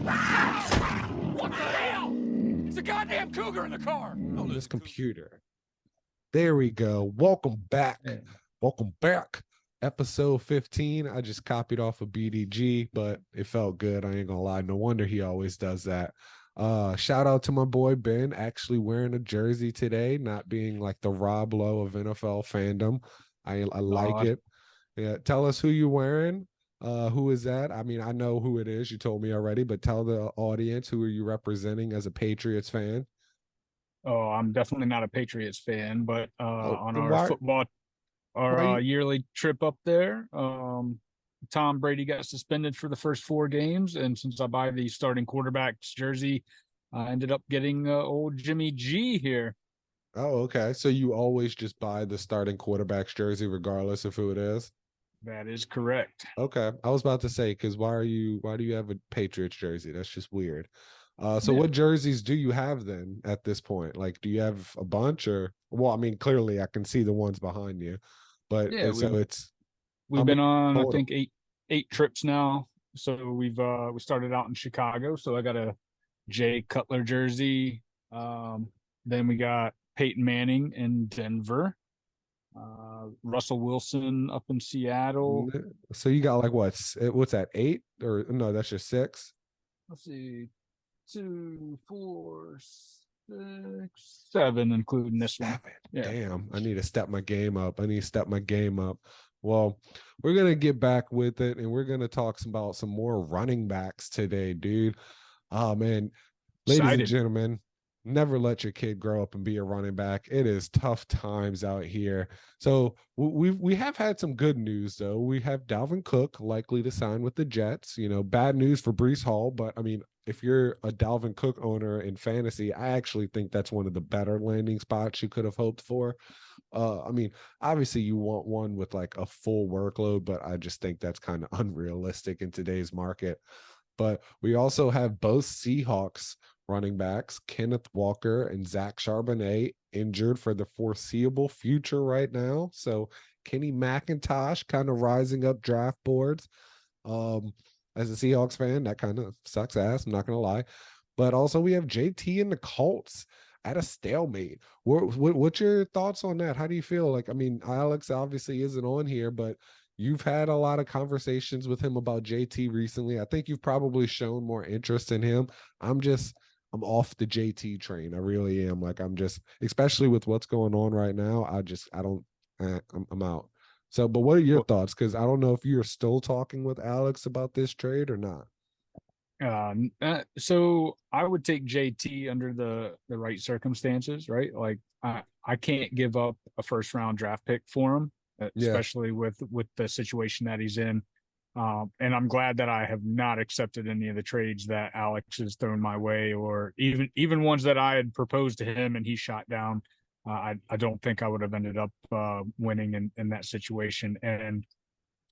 What the hell? It's a goddamn cougar in the car. Oh, this computer. There we go. Welcome back. Yeah. Welcome back. Episode 15. I just copied off of BDG, but it felt good. I ain't gonna lie. No wonder he always does that. Shout out to my boy Ben, actually wearing a jersey today, not being like the Rob Lowe of NFL fandom. I like it. Yeah, tell us who you're wearing. Who is that? I mean, I know who it is. You told me already, but tell the audience, who are you representing as a Patriots fan? Oh, I'm definitely not a Patriots fan, but on then our why- football, our why you- yearly trip up there, Tom Brady got suspended for the first 4 games, and since I buy the starting quarterback's jersey, I ended up getting old Jimmy G here. Oh, okay. So you always just buy the starting quarterback's jersey, regardless of who it is? That is correct. Okay. I was about to say, because why do you have a Patriots jersey? That's just weird. So Yeah. what jerseys do you have then at this point? Like, do you have a bunch or, well, I mean, clearly I can see the ones behind you, but Yeah, so it's, We've how been many on, I total? think, eight trips now. So we started out in Chicago. So I got a Jay Cutler jersey. Then we got Peyton Manning in Denver. Russell Wilson up in Seattle. So you got like what's that, 8 or no, that's just 6? Let's see, 2, 4, 6, 7, including this one. 7. Yeah. Damn, I need to step my game up. Well, we're going to get back with it, and we're going to talk about some more running backs today, dude. Oh, man. Ladies and Excited. gentlemen, never let your kid grow up and be a running back. It is tough times out here. So we have had some good news, though. We have Dalvin Cook likely to sign with the Jets. You know, bad news for Breece Hall, but I mean, if you're a Dalvin Cook owner in fantasy, I actually think that's one of the better landing spots you could have hoped for. I mean, obviously you want one with like a full workload, but I just think that's kind of unrealistic in today's market. But we also have both Seahawks running backs, Kenneth Walker and Zach Charbonnet, injured for the foreseeable future right now. So Kenny McIntosh kind of rising up draft boards. As a Seahawks fan, that kind of sucks ass, I'm not going to lie. But also we have JT and the Colts at a stalemate. What's your thoughts on that? How do you feel? Like, I mean, Alex obviously isn't on here, but you've had a lot of conversations with him about JT recently. I think you've probably shown more interest in him. I'm off the JT train. I really am. Like, I'm just, especially with what's going on right now, I'm out. So, but what are your thoughts? Because I don't know if you're still talking with Alex about this trade or not. So I would take JT under the right circumstances, right? Like I can't give up a first round draft pick for him, especially with the situation that he's in. And I'm glad that I have not accepted any of the trades that Alex has thrown my way, or even ones that I had proposed to him and he shot down. I don't think I would have ended up winning in that situation. And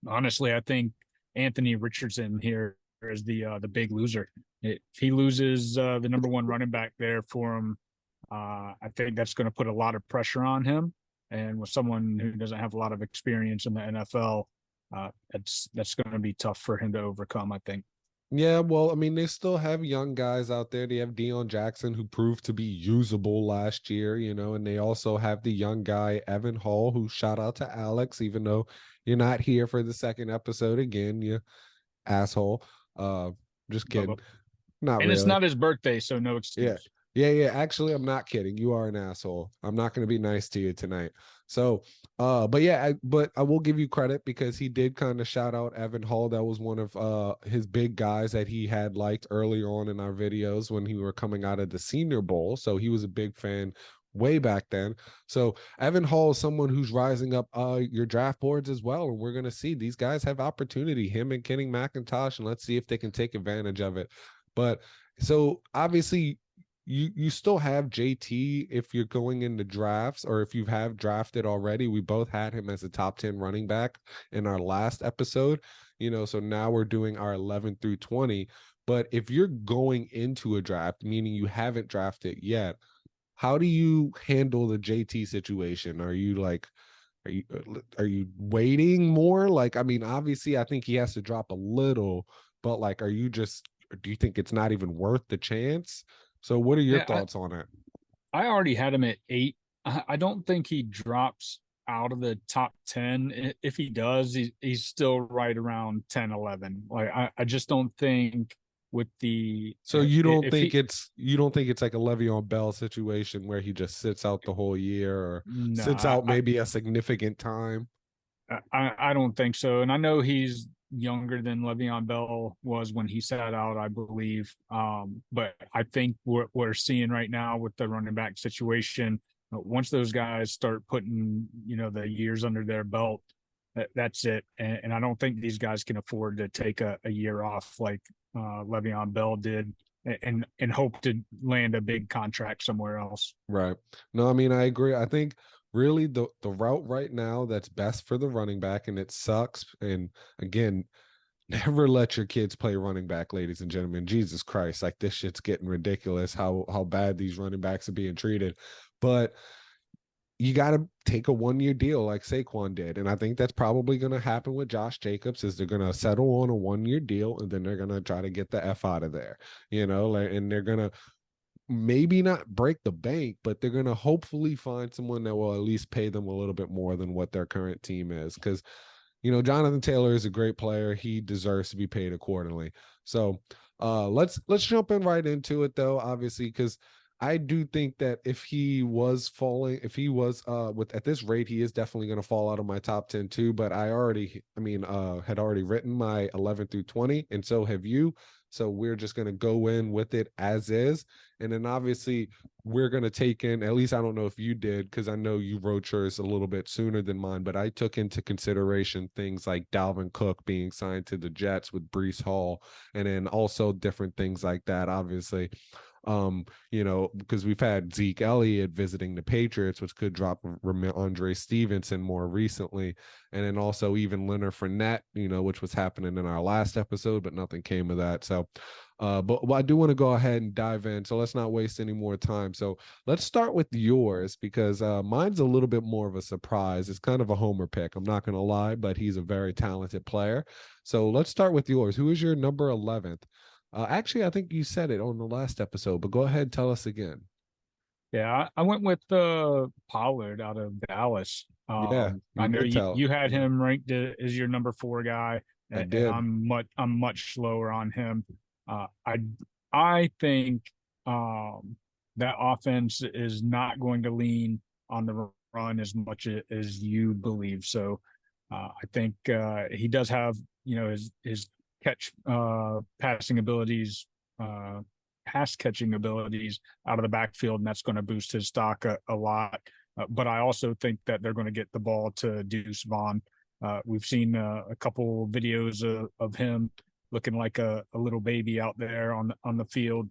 honestly, I think Anthony Richardson here is the big loser. If he loses the number 1 running back there for him, I think that's going to put a lot of pressure on him. And with someone who doesn't have a lot of experience in the NFL, that's going to be tough for him to overcome, I think. Yeah, well, I mean, they still have young guys out there. They have Deion Jackson, who proved to be usable last year, you know, and they also have the young guy, Evan Hall, who shout out to Alex, even though you're not here for the second episode again, you asshole. Just kidding. Not and really. It's not his birthday, so no excuse. Yeah. Actually, I'm not kidding. You are an asshole. I'm not going to be nice to you tonight. So, but I will give you credit because he did kind of shout out Evan Hall. That was one of his big guys that he had liked early on in our videos when he were coming out of the Senior Bowl. So he was a big fan way back then. So Evan Hall is someone who's rising up your draft boards as well. And we're going to see these guys have opportunity, him and Kenny McIntosh, and let's see if they can take advantage of it. But so obviously you still have JT if you're going into drafts, or if you have drafted already. We both had him as a top 10 running back in our last episode, you know, so now we're doing our 11 through 20. But if you're going into a draft, meaning you haven't drafted yet, how do you handle the JT situation? Are you waiting more? Like, I mean, obviously I think he has to drop a little, but like, are you just do you think it's not even worth the chance? So what are your Yeah, thoughts on it? I already had him at 8. I don't think he drops out of the top 10. If he does, he's still right around 10, 11. Like I just don't think with the So you don't if think he it's like a Le'Veon Bell situation where he just sits out the whole year or no, sits out maybe a significant time? I don't think so. And I know he's younger than Le'Veon Bell was when he sat out, I believe. But I think what we're seeing right now with the running back situation, once those guys start putting, the years under their belt, that's it. And I don't think these guys can afford to take a year off like Le'Veon Bell did and hope to land a big contract somewhere else. Right. No, I mean, I agree. I think really the route right now that's best for the running back, and it sucks. And again, never let your kids play running back, ladies and gentlemen. Jesus Christ, like this shit's getting ridiculous how bad these running backs are being treated. But you got to take a 1-year deal like Saquon did. And I think that's probably going to happen with Josh Jacobs is they're going to settle on a 1-year deal and then they're going to try to get the F out of there, and they're going to maybe not break the bank, but they're going to hopefully find someone that will at least pay them a little bit more than what their current team is. Because, Jonathan Taylor is a great player. He deserves to be paid accordingly. So let's jump in right into it, though, obviously, because I do think that if he was with at this rate, he is definitely going to fall out of my top 10 too. But had already written my 11 through 20, and so have you. So we're just going to go in with it as is. And then obviously we're going to take in, at least I don't know if you did, because I know you wrote yours a little bit sooner than mine, but I took into consideration things like Dalvin Cook being signed to the Jets with Breece Hall, and then also different things like that, obviously. Because we've had Zeke Elliott visiting the Patriots, which could drop Andre Stevenson more recently. And then also even Leonard Fournette, which was happening in our last episode, but nothing came of that. So, but I do want to go ahead and dive in. So let's not waste any more time. So let's start with yours because mine's a little bit more of a surprise. It's kind of a homer pick. I'm not going to lie, but he's a very talented player. So let's start with yours. Who is your number 11th? Actually, I think you said it on the last episode, but go ahead and tell us again. Yeah, I went with Pollard out of Dallas. Yeah, I you know did tell. you had him ranked as your number 4 guy, I and did. I'm much slower on him. I think that offense is not going to lean on the run as much as you believe. So I think he does have his catch passing abilities, pass catching abilities out of the backfield, and that's going to boost his stock a lot. But I also think that they're going to get the ball to Deuce Vaughn. We've seen a couple videos of him looking like a little baby out there on the field.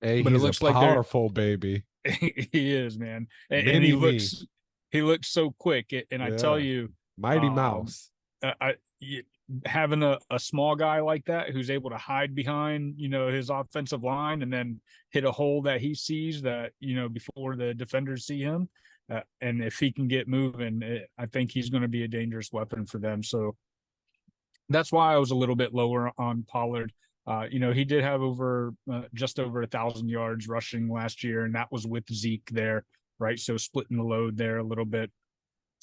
Hey, But it he's a looks like they're powerful baby. he is, man, and Mini me. he looks so quick. And I tell Yeah. you, Mighty Mouse. Having a small guy like that who's able to hide behind his offensive line and then hit a hole that he sees that before the defenders see him, and if he can get moving, I think he's going to be a dangerous weapon for them. So that's why I was a little bit lower on Pollard. He did have just over 1,000 yards rushing last year, and that was with Zeke there, right? So splitting the load there a little bit.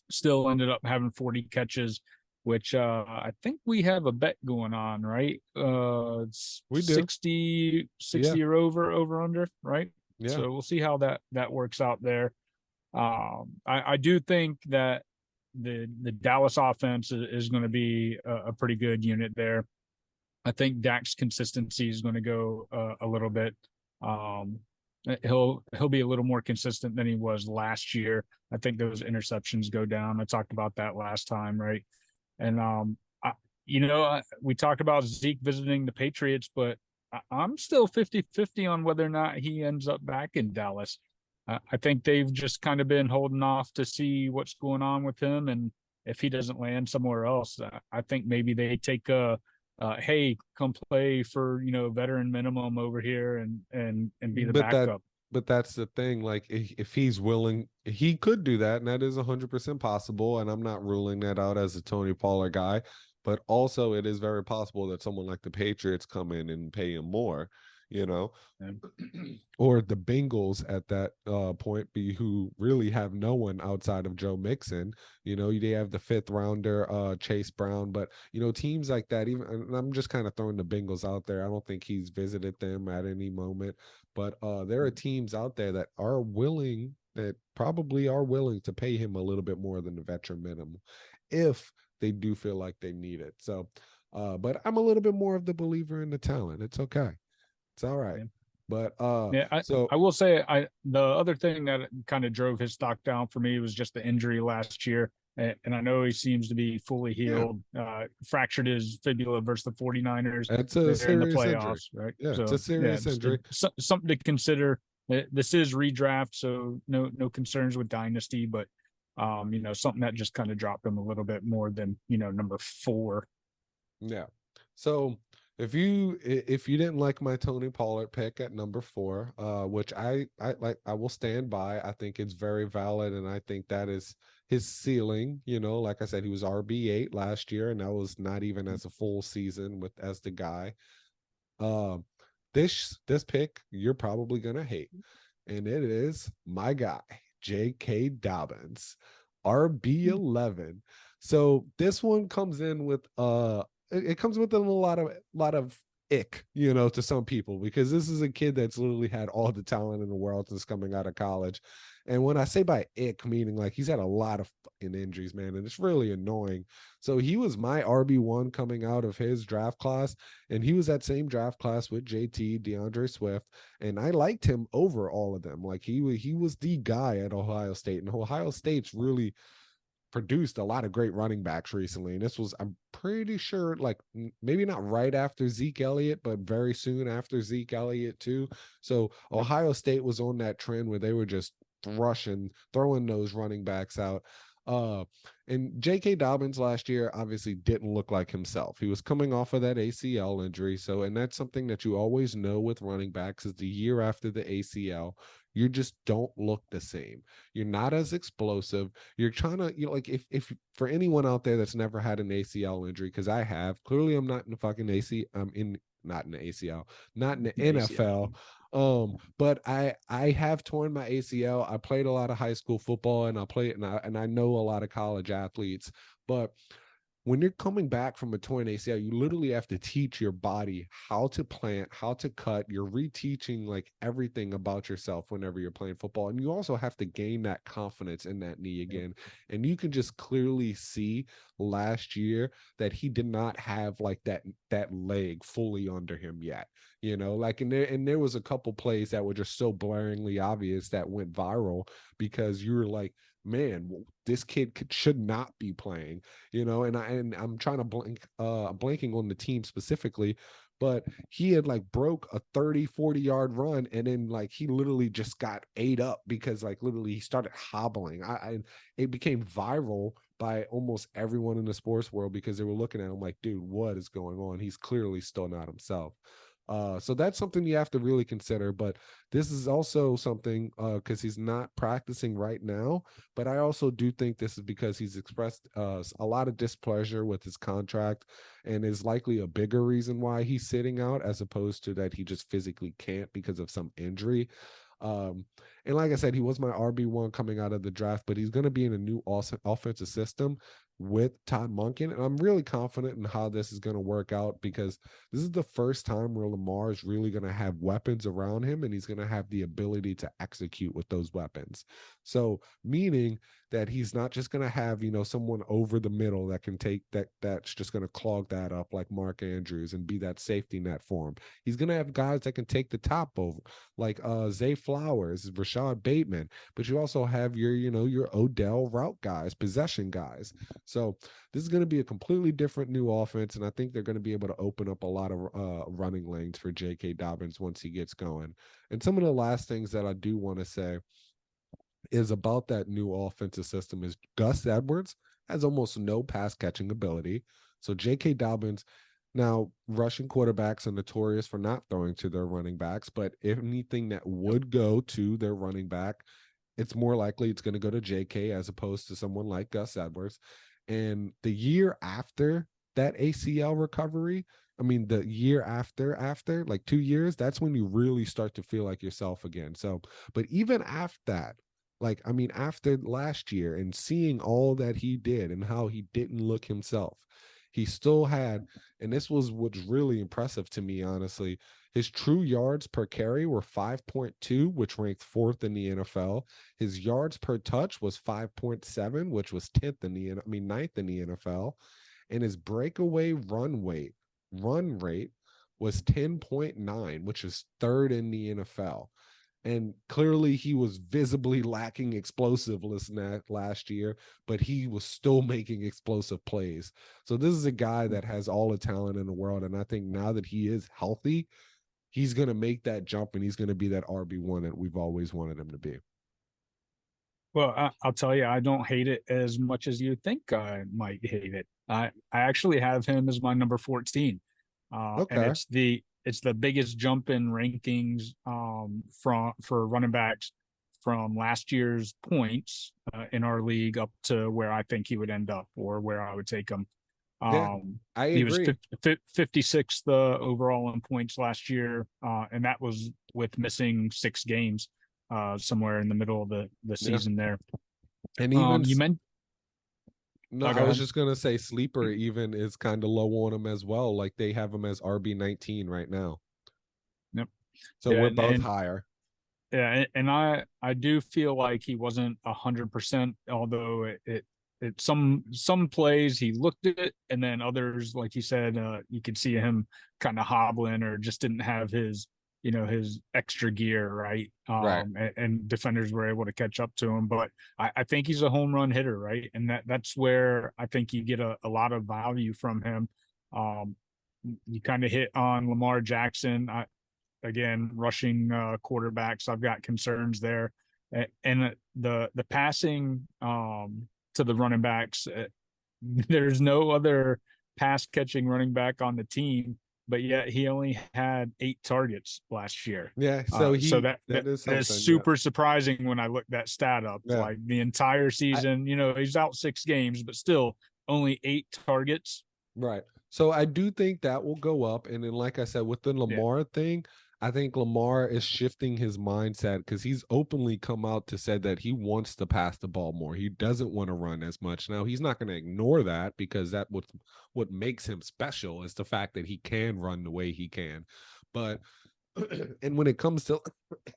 Still ended up having 40 catches, which I think we have a bet going on, right? It's We do. 60 Yeah. or over under, right? Yeah. So we'll see how that works out there. I do think that the Dallas offense is going to be a pretty good unit there. I think Dak's consistency is going to go a little bit. He'll be a little more consistent than he was last year. I think those interceptions go down. I talked about that last time, right? And we talked about Zeke visiting the Patriots, but I'm still 50-50 on whether or not he ends up back in Dallas. I think they've just kind of been holding off to see what's going on with him, and if he doesn't land somewhere else, I think maybe they take hey, come play for veteran minimum over here and be the backup. But that's the thing. Like, if he's willing, he could do that, and that is 100% possible. And I'm not ruling that out as a Tony Pollard guy. but also it is very possible that someone like the Patriots come in and pay him more, you know, or the Bengals at that point be who really have no one outside of Joe Mixon. You know, they have the 5th rounder Chase Brown, but you know, teams like that, even, and I'm just kind of throwing the Bengals out there. I don't think he's visited them at any moment, but there are teams out there that are willing, that probably are willing to pay him a little bit more than the veteran minimum if they do feel like they need it. So but I'm a little bit more of the believer in the talent. It's okay. It's all right. But Yeah, I will say the other thing that kind of drove his stock down for me was just the injury last year. And I know he seems to be fully healed. Fractured his fibula versus the 49ers. It's a there in the serious playoffs, injury. right? Yeah, So it's a serious injury. something to consider. This is redraft, so no concerns with dynasty, but you know, something that just kind of dropped him a little bit more than, you know, number 4. Yeah. So if you didn't like my Tony Pollard pick at number 4, which I like, I will stand by. I think it's very valid, and I think that is his ceiling. You know, like I said, he was RB8 last year, and that was not even as a full season with as the guy. This pick you're probably gonna hate, and it is my guy, J.K. Dobbins, RB11. So this one comes in with it comes with a lot of ick, you know, to some people, because this is a kid that's literally had all the talent in the world since coming out of college. And when I say by ick, meaning like he's had a lot of fucking injuries, man, and it's really annoying. So he was my RB1 coming out of his draft class, and he was that same draft class with JT, DeAndre Swift, and I liked him over all of them. Like he was the guy at Ohio State, and Ohio State's really produced a lot of great running backs recently. And this was, I'm pretty sure, like maybe not right after Zeke Elliott, but very soon after Zeke Elliott too. So Ohio State was on that trend where they were just throwing those running backs out. And J.K. Dobbins last year obviously didn't look like himself. He was coming off of that ACL injury. So, and that's something that you always know with running backs is the year after the ACL, you just don't look the same. You're not as explosive. You're trying to, you know, like if for anyone out there that's never had an ACL injury, because I have, clearly I'm not in the fucking AC, not in the ACL, not in the NFL. But I have torn my ACL. I played a lot of high school football, and I know a lot of college athletes. But when you're coming back from a torn ACL, you literally have to teach your body how to plant, how to cut. You're reteaching like everything about yourself whenever you're playing football. And you also have to gain that confidence in that knee again. And you can just clearly see last year that he did not have like that leg fully under him yet. You know, like, and there was a couple plays that were just so blaringly obvious that went viral because you were like, man, this kid should not be playing, you know. And I'm trying to blanking on the team specifically, but he had like broke a 30-40 yard run, and then like he literally just got ate up because like literally he started hobbling. It became viral by almost everyone in the sports world because they were looking at him like, dude, what is going on? He's clearly still not himself. So that's something you have to really consider. But this is also something because he's not practicing right now. But I also do think this is because he's expressed a lot of displeasure with his contract, and is likely a bigger reason why he's sitting out, as opposed to that he just physically can't because of some injury. And like I said, he was my RB1 coming out of the draft, but he's going to be in a new offensive system with Todd Monken. And I'm really confident in how this is going to work out, because this is the first time where Lamar is really going to have weapons around him, and he's going to have the ability to execute with those weapons. So meaning that he's not just going to have, you know, someone over the middle that can take that's just going to clog that up like Mark Andrews and be that safety net for him. He's going to have guys that can take the top over, like Zay Flowers, Rashad Bateman, but you also have your, you know, your Odell route guys, possession guys. So this is going to be a completely different new offense, and I think they're going to be able to open up a lot of running lanes for J.K. Dobbins once he gets going. And some of the last things that I do want to say is about that new offensive system is Gus Edwards has almost no pass catching ability. So J.K. Dobbins, now rushing quarterbacks are notorious for not throwing to their running backs, but if anything that would go to their running back, it's more likely it's going to go to JK as opposed to someone like Gus Edwards. And the year after that ACL recovery, I mean, the year after like 2 years, that's when you really start to feel like yourself again. So, but even after that, like, I mean, after last year and seeing all that he did and how he didn't look himself, he still had, and this was what's really impressive to me, honestly, his true yards per carry were 5.2, which ranked 4th in the NFL. His yards per touch was 5.7, which was 10th in the, I mean, 9th in the NFL. And his breakaway run rate was 10.9, which is 3rd in the NFL. And clearly he was visibly lacking explosiveness last year, but he was still making explosive plays. So this is a guy that has all the talent in the world. And I think now that he is healthy, he's going to make that jump and he's going to be that RB1 that we've always wanted him to be. Well, I'll tell you, I don't hate it as much as you think I might hate it. I actually have him as my number 14. And Okay. it's the biggest jump in rankings for running backs from last year's points in our league up to where I think he would end up or where I would take him. Yeah, I He was agree. 56th overall in points last year, and that was with missing 6 games somewhere in the middle of the Yeah. season there. And even You meant no, oh, I go was ahead. just gonna say sleeper even is kind of low on him as well. Like they have him as RB19 right now. Yep. So Yeah, we're both higher. and I do feel like he wasn't 100%, although it some plays he looked at it, and then others, like you said, you could see him kind of hobbling or just didn't have his his extra gear right. Right. And defenders were able to catch up to him, but I think he's a home run hitter, right? And that's where I think you get a lot of value from him. Um, you kind of hit on Lamar Jackson. Again, rushing quarterbacks, I've got concerns there, and the passing to the running backs. There's no other pass catching running back on the team, but yet he only had 8 targets last year. Yeah. So So that is that is something. Yeah. super surprising when I looked that stat up. Yeah. Like the entire I, season, he's out 6 games, but still only 8 targets. right. So I do think that will go up. And then, like I said, with the Yeah. Lamar thing, I think Lamar is shifting his mindset because he's openly come out to say that he wants to pass the ball more. He doesn't want to run as much. Now he's not going to ignore that because that what makes him special is the fact that he can run the way he can. But and when it comes to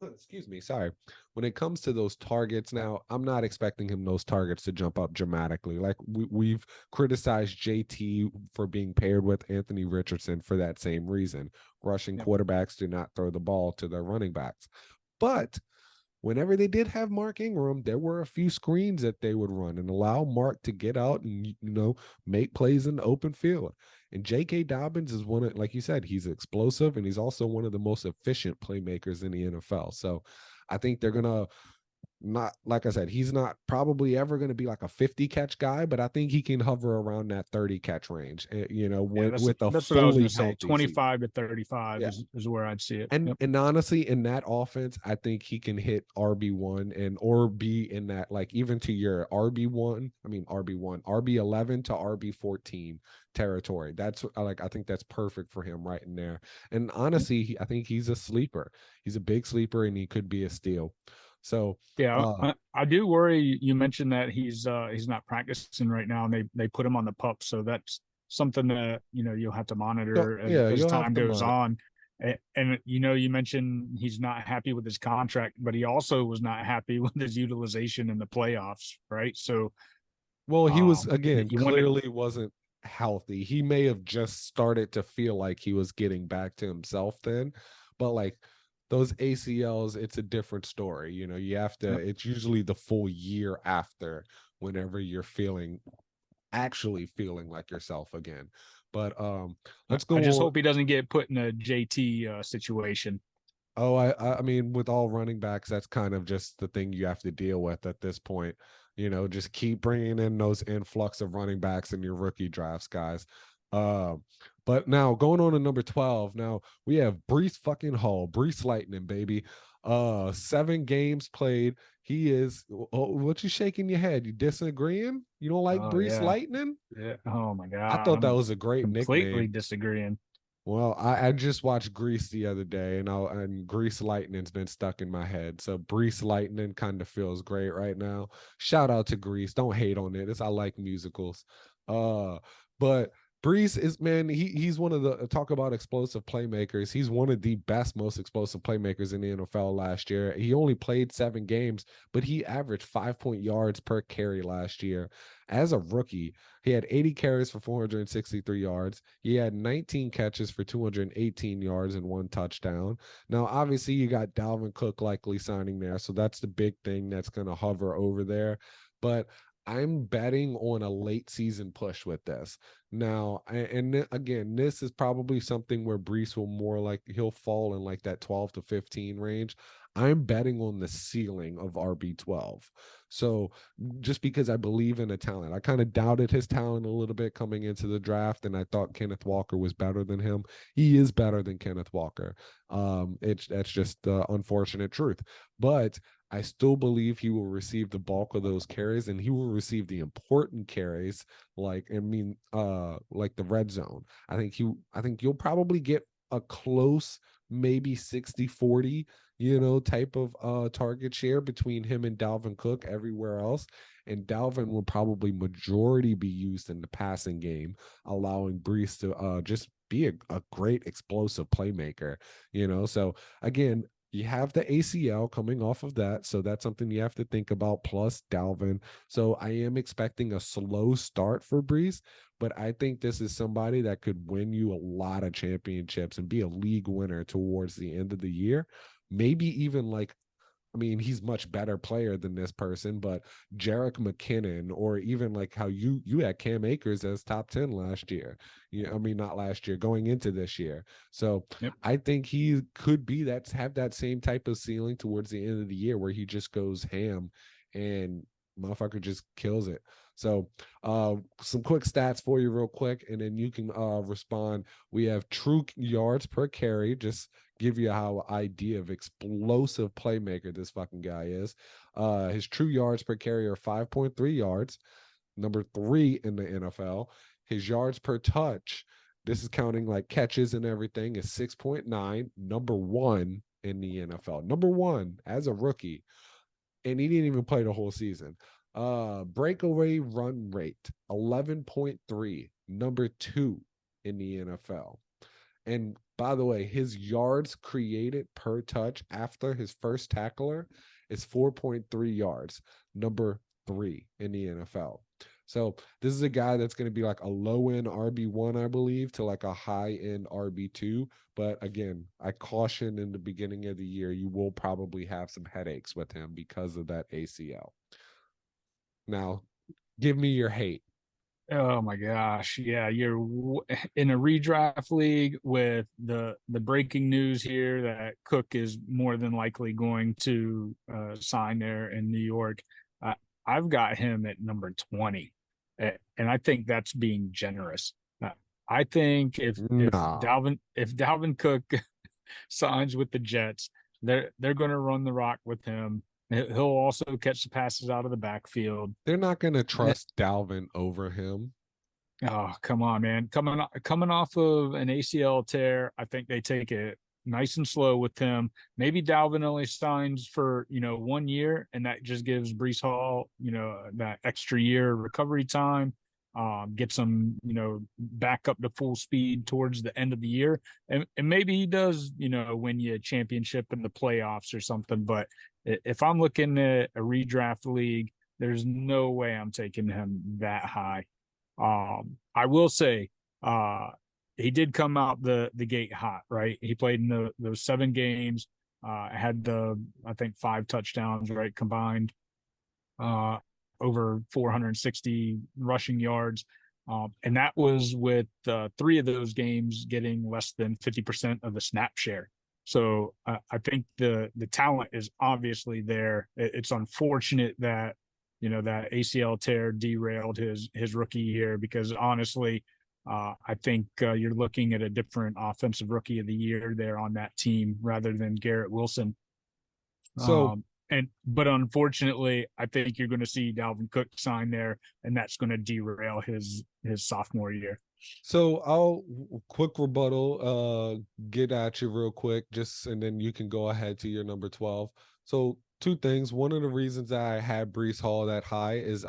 excuse me, sorry, when it comes to those targets, now I'm not expecting him those targets to jump up dramatically. Like we've criticized JT for being paired with Anthony Richardson for that same reason. Rushing quarterbacks do not throw the ball to their running backs. But whenever they did have Mark Ingram, there were a few screens that they would run and allow Mark to get out and make plays in the open field. And J.K. Dobbins is one of, like you said, he's explosive and he's also one of the most efficient playmakers in the NFL. So I think they're gonna not, like I said, he's not probably ever going to be like a 50 catch guy, but I think he can hover around that 30 catch range, with a That's what I was going fully to say. healthy season. 25 to 35 Yeah. is where I'd see it. And honestly, in that offense, I think he can hit RB1 or be in that, like, even to your RB11 to RB14 territory. That's I think that's perfect for him right in there. And honestly, I think he's a sleeper. He's a big sleeper and he could be a steal. So yeah, I do worry. You mentioned that he's not practicing right now, and they put him on the pup, so that's something that you'll have to monitor as you'll have time to goes monitor. on. And you mentioned he's not happy with his contract, but he also was not happy with his utilization in the playoffs, right? So, Well, he was, again, you want to, clearly wasn't healthy. He may have just started to feel like he was getting back to himself then, but like those ACLs, it's a different story. You have to, it's usually the full year after whenever you're actually feeling like yourself again. But let's go I just on. hope he doesn't get put in a JT situation. Oh, I mean, with all running backs, that's kind of just the thing you have to deal with at this point. Just keep bringing in those influx of running backs in your rookie drafts, guys. But now going on to number 12. Now we have Brees fucking Hall, Brees Lightning, baby. 7 games played. He is what you shaking your head? You disagreeing? You don't like Oh Brees yeah. Lightning? Yeah. Oh my I God. thought that I'm was a great completely nickname. disagreeing. Well, I just watched Grease the other day, and Grease Lightning's been stuck in my head. So Brees Lightning kind of feels great right now. Shout out to Grease. Don't hate on it. I like musicals. But Brees is, man, he's one of the, talk about explosive playmakers. He's one of the best, most explosive playmakers in the NFL last year. He only played 7 games, but he averaged 5 yards per carry last year. As a rookie, he had 80 carries for 463 yards. He had 19 catches for 218 yards and 1 touchdown. Now, obviously, you got Dalvin Cook likely signing there, so that's the big thing that's going to hover over there. But I'm betting on a late season push with this. Now, and again, this is probably something where Brees will more like, he'll fall in like that 12 to 15 range. I'm betting on the ceiling of RB12. So just because I believe in a talent, I kind of doubted his talent a little bit coming into the draft, and I thought Kenneth Walker was better than him. He is better than Kenneth Walker. That's just the unfortunate truth. But I still believe he will receive the bulk of those carries, and he will receive the important carries, like like the red zone. I think you'll probably get a close, maybe 60-40, type of target share between him and Dalvin Cook everywhere else. And Dalvin will probably majority be used in the passing game, allowing Brees to just be a great explosive playmaker, So again, you have the ACL coming off of that. So that's something you have to think about, plus Dalvin. So I am expecting a slow start for Brees, but I think this is somebody that could win you a lot of championships and be a league winner towards the end of the year. Maybe even like, I mean, he's much better player than this person, but Jerick McKinnon, or even like how you had Cam Akers as top 10 last year. I mean, not last year, going into this year. So Yep. I think he could have that same type of ceiling towards the end of the year where he just goes ham and motherfucker just kills it. So some quick stats for you real quick, and then you can respond. We have true yards per carry, just give you how idea of explosive playmaker this fucking guy is. His true yards per carry are 5.3 yards, number 3 in the NFL. His yards per touch, this is counting like catches and everything, is 6.9, number 1 in the NFL. Number 1 as a rookie, and he didn't even play the whole season. Breakaway run rate, 11.3, number 2 in the NFL. And by the way, his yards created per touch after his first tackler is 4.3 yards, number 3 in the NFL. So this is a guy that's going to be like a low-end RB1, I believe, to like a high-end RB2. But again, I caution in the beginning of the year, you will probably have some headaches with him because of that ACL. Now, give me your hate. Oh my gosh. Yeah, you're in a redraft league with the breaking news here that Cook is more than likely going to sign there in New York. I've got him at number 20, and I think that's being generous. I think if Nah. Dalvin Cook signs with the Jets, they're going to run the rock with him. He'll also catch the passes out of the backfield. They're not going to trust Dalvin over him. Oh, come on, man. Coming off of an ACL tear, I think they take it nice and slow with him. Maybe Dalvin only signs for, 1 year, and that just gives Brees Hall, that extra year recovery time. Gets him, back up to full speed towards the end of the year. And maybe he does, win you a championship in the playoffs or something. But if I'm looking at a redraft league, there's no way I'm taking him that high. I will say, he did come out the gate hot, right? He played in those 7 games, had I think 5 touchdowns, right, combined, over 460 rushing yards. And that was with 3 of those games getting less than 50% of the snap share. So I think the talent is obviously there. It's unfortunate that that ACL tear derailed his rookie year, because honestly, I think you're looking at a different offensive rookie of the year there on that team rather than Garrett Wilson. So But unfortunately, I think you're going to see Dalvin Cook sign there, and that's going to derail his sophomore year. So I'll quick rebuttal, get at you real quick, and then you can go ahead to your number 12. So two things. One of the reasons I had Breece Hall that high is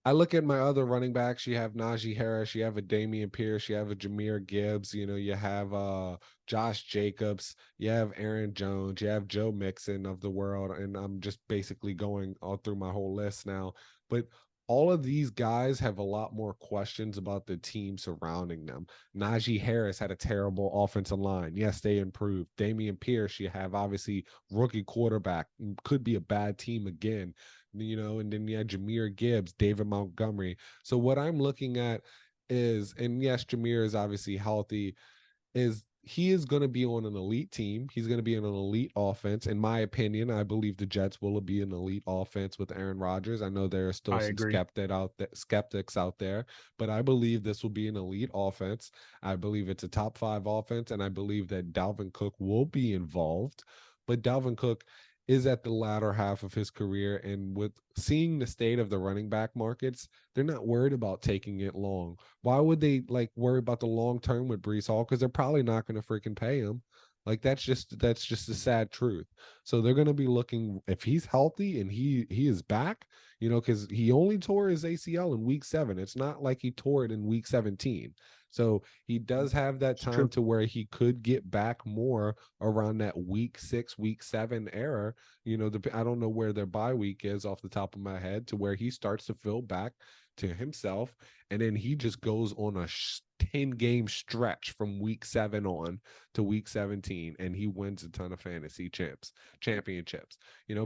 I look at my other running backs. You have Najee Harris, you have a Damian Pierce, you have a Jahmyr Gibbs, you have Josh Jacobs, you have Aaron Jones, you have Joe Mixon of the world, and I'm just basically going all through my whole list now. But all of these guys have a lot more questions about the team surrounding them. Najee Harris had a terrible offensive line. Yes, they improved. Damian Pierce, you have obviously rookie quarterback, could be a bad team again. And then you had Jahmyr Gibbs, David Montgomery. So what I'm looking at is, and yes, Jahmyr is obviously healthy, is he is going to be on an elite team. He's going to be in an elite offense. In my opinion, I believe the Jets will be an elite offense with Aaron Rodgers. I know there are still some skeptics out there, but I believe this will be an elite offense. I believe it's a top 5 offense, and I believe that Dalvin Cook will be involved. But Dalvin Cook is at the latter half of his career, and with seeing the state of the running back markets, they're not worried about taking it long. Why would they worry about the long term with Breece Hall? Because they're probably not going to freaking pay him. That's just the sad truth. So they're going to be looking, if he's healthy and he is back, because he only tore his ACL in week 7. It's not like he tore it in week 17. So he does have that time to where he could get back more around that week 6, week 7 era. I don't know where their bye week is off the top of my head, to where he starts to feel back to himself, and then he just goes on a 10-game stretch from week 7 on to week 17, and he wins a ton of fantasy championships,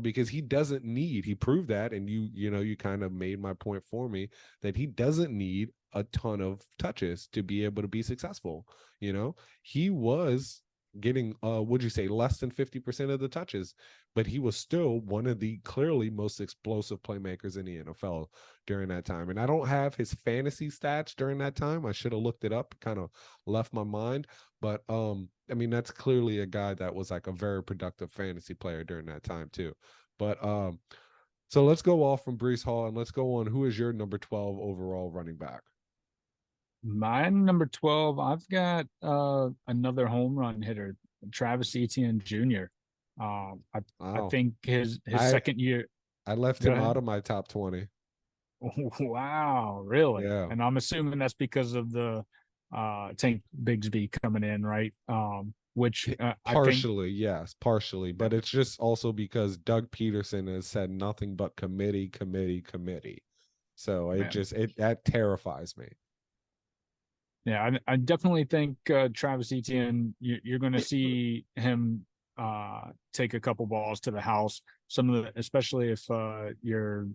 because he proved that, and you kind of made my point for me, that he doesn't need a ton of touches to be able to be successful. He was getting would you say less than 50% of the touches, but he was still one of the clearly most explosive playmakers in the NFL during that time. And I don't have his fantasy stats during that time. I should have looked it up, kind of left my mind, but that's clearly a guy that was like a very productive fantasy player during that time too. But so let's go off from Breece Hall and let's go on. Who is your number 12 overall running back? My number 12, I've got another home run hitter, Travis Etienne Jr. Wow. I think his second year. I left him out of my top 20. Wow, really? Yeah. And I'm assuming that's because of the Tank Bigsby coming in, right? Which partially, yes, partially, but it's just also because Doug Peterson has said nothing but committee. So that terrifies me. Yeah, I definitely think Travis Etienne, you're going to see him take a couple balls to the house. Especially if your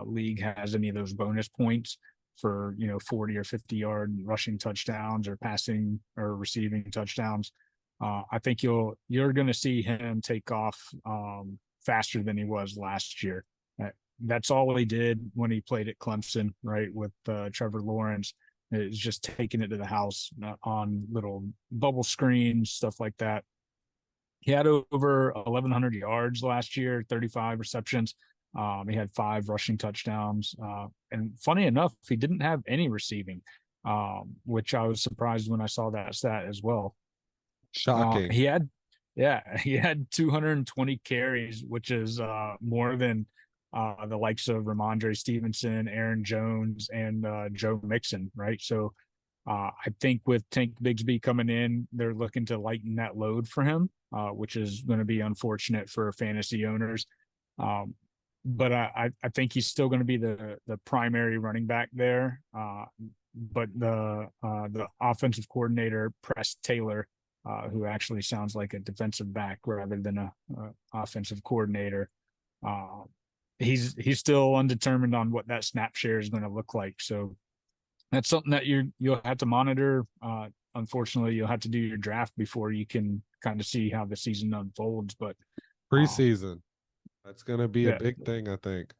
league has any of those bonus points for 40 or 50-yard rushing touchdowns or passing or receiving touchdowns. I think you're going to see him take off faster than he was last year. That's all he did when he played at Clemson, right, with Trevor Lawrence. It's just taking it to the house on little bubble screens, stuff like that. He had over 1,100 yards last year, 35 receptions. He had 5 rushing touchdowns. And funny enough, he didn't have any receiving, which I was surprised when I saw that stat as well. Shocking. He had 220 carries, which is more than the likes of Ramondre Stevenson, Aaron Jones, and Joe Mixon, right? So I think with Tank Bigsby coming in, they're looking to lighten that load for him, which is going to be unfortunate for fantasy owners. But I think he's still going to be the primary running back there. But the offensive coordinator, Press Taylor, who actually sounds like a defensive back rather than a offensive coordinator, he's still undetermined on what that snap share is going to look like. So that's something that you'll have to monitor. Unfortunately, you'll have to do your draft before you can kind of see how the season unfolds. But preseason, that's going to be a big thing, I think.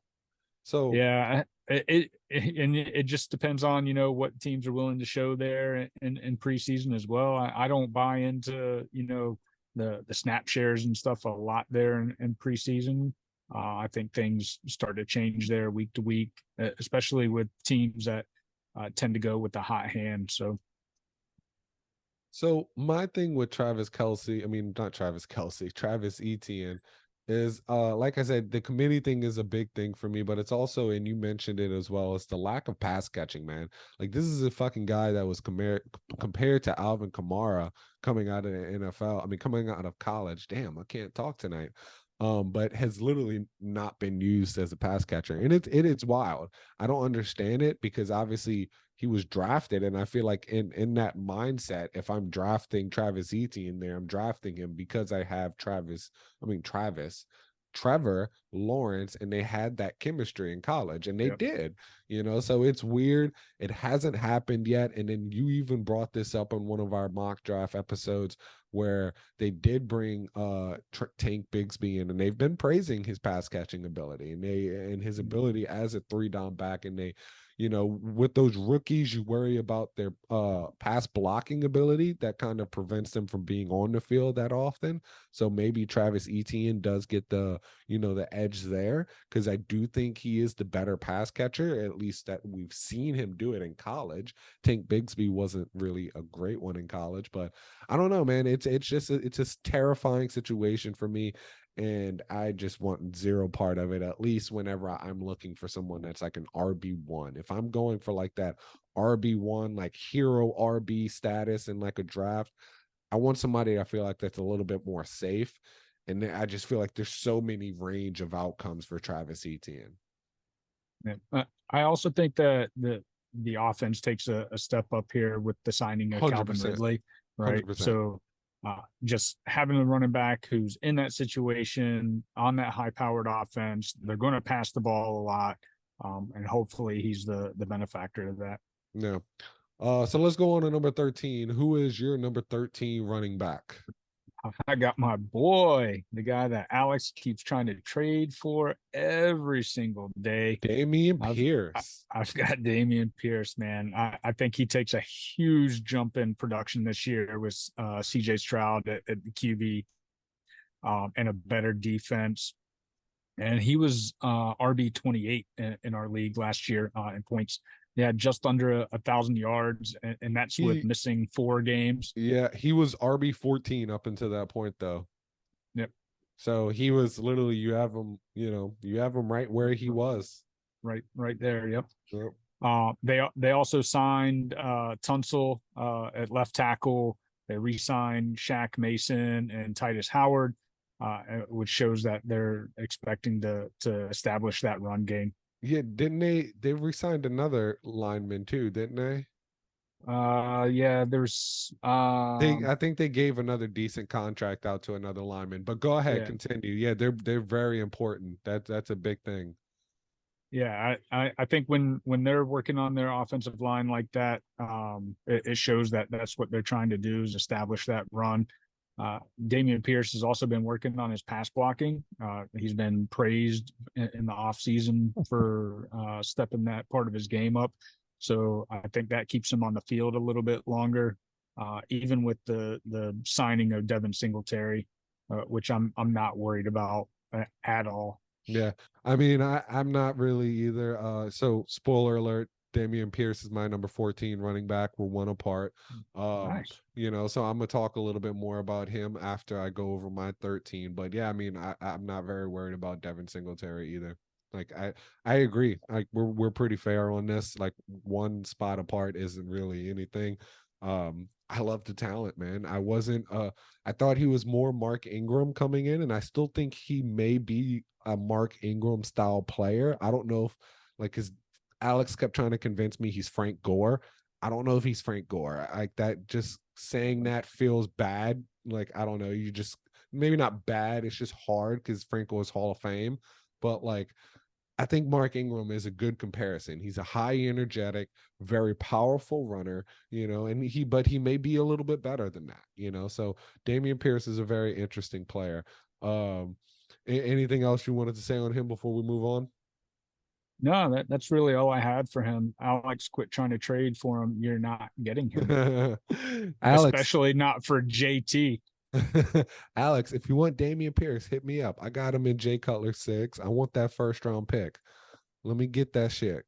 So yeah, it just depends on, you know, what teams are willing to show there in preseason as well. I don't buy into, you know, the snap shares and stuff a lot there in preseason. I think things start to change there week to week, especially with teams that tend to go with the hot hand. So my thing with Travis Etienne is like I said, the committee thing is a big thing for me, but it's also, and you mentioned it as well, it's the lack of pass catching, man. Like this is a fucking guy that was compared to Alvin Kamara coming out of the NFL. I mean, coming out of college. Damn, I can't talk tonight. But has literally not been used as a pass catcher. And it's wild. I don't understand it because obviously he was drafted, and I feel like in that mindset, if I'm drafting Travis Etienne there, I'm drafting him because I have Trevor Lawrence, and they had that chemistry in college, and they did, you know. So it's weird. It hasn't happened yet. And then you even brought this up on one of our mock draft episodes where they did bring Tank Bigsby in, and they've been praising his pass catching ability and his ability as a 3-down back. And they, you know, with those rookies, you worry about their pass blocking ability that kind of prevents them from being on the field that often. So maybe Travis Etienne does get the, you know, the edge there, because I do think he is the better pass catcher, at least that we've seen him do it in college. Tank Bigsby wasn't really a great one in college, but I don't know, man. It's a terrifying situation for me. And I just want zero part of it, at least whenever I'm looking for someone that's like an RB1. If I'm going for like that RB1, like hero RB status in like a draft, I want somebody I feel like that's a little bit more safe. And I just feel like there's so many range of outcomes for Travis Etienne. Yeah. I also think that the offense takes a step up here with the signing of Calvin 100%. Ridley, right? 100%. So just having a running back who's in that situation on that high-powered offense, they're going to pass the ball a lot, and hopefully he's the benefactor of that. Yeah. So let's go on to number 13. Who is your number 13 running back? I got my boy, the guy that Alex keeps trying to trade for every single day. Dameon Pierce. I've got Dameon Pierce, man. I think he takes a huge jump in production this year with CJ Stroud at the QB, and a better defense. And he was RB 28 in our league last year in points. He had just under 1,000 yards, and that's with missing 4 games. Yeah, he was RB 14 up until that point, though. Yep. So he was literally, you have him right where he was. Right there. Yep. Yep. They also signed Tunsil at left tackle. They re-signed Shaq Mason and Titus Howard, which shows that they're expecting to establish that run game. Yeah, didn't they re-signed another lineman too, didn't they? Yeah, there's I think they gave another decent contract out to another lineman. But go ahead, continue. Yeah, they're very important. That's a big thing. Yeah, I think when they're working on their offensive line like that, it shows that that's what they're trying to do, is establish that run. Dameon Pierce has also been working on his pass blocking. He's been praised in the offseason for stepping that part of his game up. So I think that keeps him on the field a little bit longer, even with the signing of Devin Singletary, which I'm not worried about at all. Yeah, I mean, I'm not really either. So spoiler alert, Dameon Pierce is my number 14 running back. We're one apart. Nice. You know, so I'm gonna talk a little bit more about him after I go over my 13. But yeah, I mean, I'm not very worried about Devin Singletary either. Like I agree. Like we're pretty fair on this. Like one spot apart isn't really anything. I love the talent, man. I thought he was more Mark Ingram coming in, and I still think he may be a Mark Ingram style player. I don't know if, like, his Alex kept trying to convince me he's Frank Gore. I don't know if he's Frank Gore. Like that, just saying that feels bad. Like, I don't know. You just, maybe not bad. It's just hard because Frank Gore is Hall of Fame. But like, I think Mark Ingram is a good comparison. He's a high energetic, very powerful runner, you know, and but he may be a little bit better than that, you know. So Dameon Pierce is a very interesting player. Anything else you wanted to say on him before we move on? No, that's really all I had for him. Alex, quit trying to trade for him. You're not getting him, Alex, especially not for JT. Alex, if you want Damian Pierce, hit me up. I got him in Jay Cutler 6. I want that first round pick. Let me get that shit.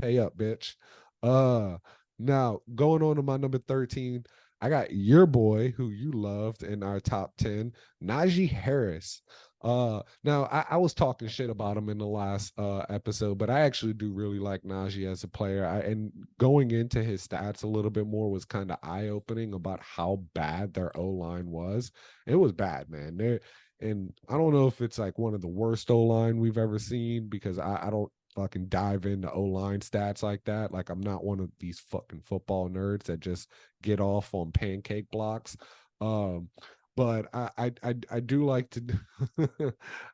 Pay up, bitch. Now going on to my number 13, I got your boy who you loved in our top 10, Najee Harris. Now I was talking shit about him in the last episode, but I actually do really like Najee as a player. And going into his stats a little bit more was kind of eye-opening about how bad their O-line was. It was bad, man. And I don't know if it's like one of the worst O-line we've ever seen, because I don't fucking dive into O-line stats like that. Like, I'm not one of these fucking football nerds that just get off on pancake blocks. But I do like to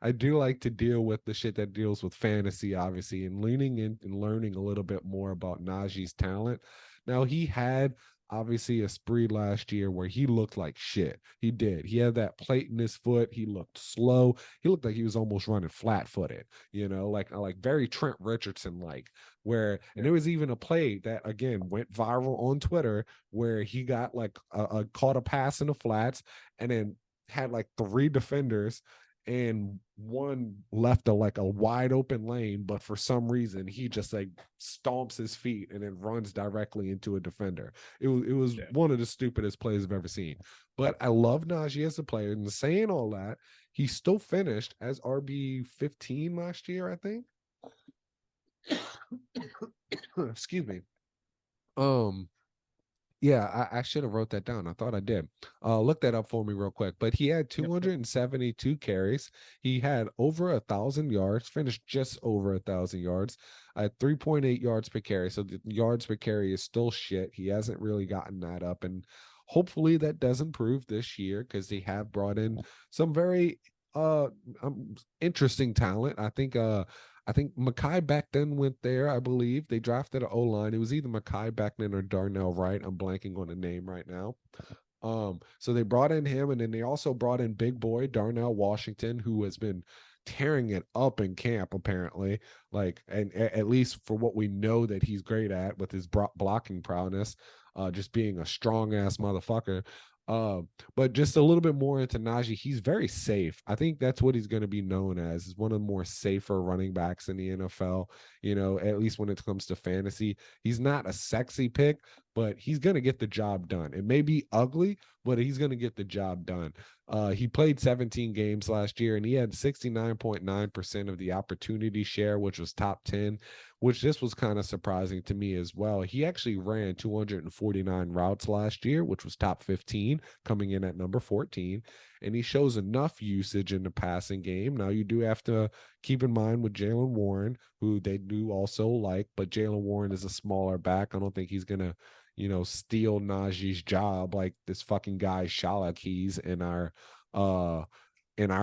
I do like to deal with the shit that deals with fantasy, obviously, and leaning in and learning a little bit more about Najee's talent. Now, he had obviously a spree last year where he looked like shit. He did. He had that plate in his foot. He looked slow. He looked like he was almost running flat-footed, like very Trent Richardson like, where and there was even a play that again went viral on Twitter where he got like caught a pass in the flats and then had like 3 defenders and one left a wide open lane, but for some reason he just like stomps his feet and then runs directly into a defender. It was one of the stupidest plays I've ever seen. But I love Najee as a player, and saying all that, he still finished as RB 15 last year, I think. Excuse me. Yeah, I should have wrote that down. I thought I did. Look that up for me real quick. But he had 272 carries. He had over 1,000 yards, finished just over 1,000 yards at 3.8 yards per carry. So the yards per carry is still shit. He hasn't really gotten that up. And hopefully that does improve this year, because they have brought in some very interesting talent. I think Mekhi Becton went there, I believe. They drafted an O-line. It was either Mekhi Becton or Darnell Wright. I'm blanking on the name right now. So they brought in him, and then they also brought in big boy Darnell Washington, who has been tearing it up in camp, apparently. Like, and at least for what we know that he's great at with his blocking prowess, just being a strong ass motherfucker. But just a little bit more into Najee, he's very safe. I think that's what he's going to be known as, is one of the more safer running backs in the NFL, at least when it comes to fantasy. He's not a sexy pick, but he's going to get the job done. It may be ugly, but he's going to get the job done. He played 17 games last year, and he had 69.9% of the opportunity share, which was top 10, which this was kind of surprising to me as well. He actually ran 249 routes last year, which was top 15, coming in at number 14. And he shows enough usage in the passing game. Now, you do have to keep in mind with Jaylen Warren, who they do also like, but Jaylen Warren is a smaller back. I don't think he's going to steal Najee's job like this fucking guy Shala Keys in our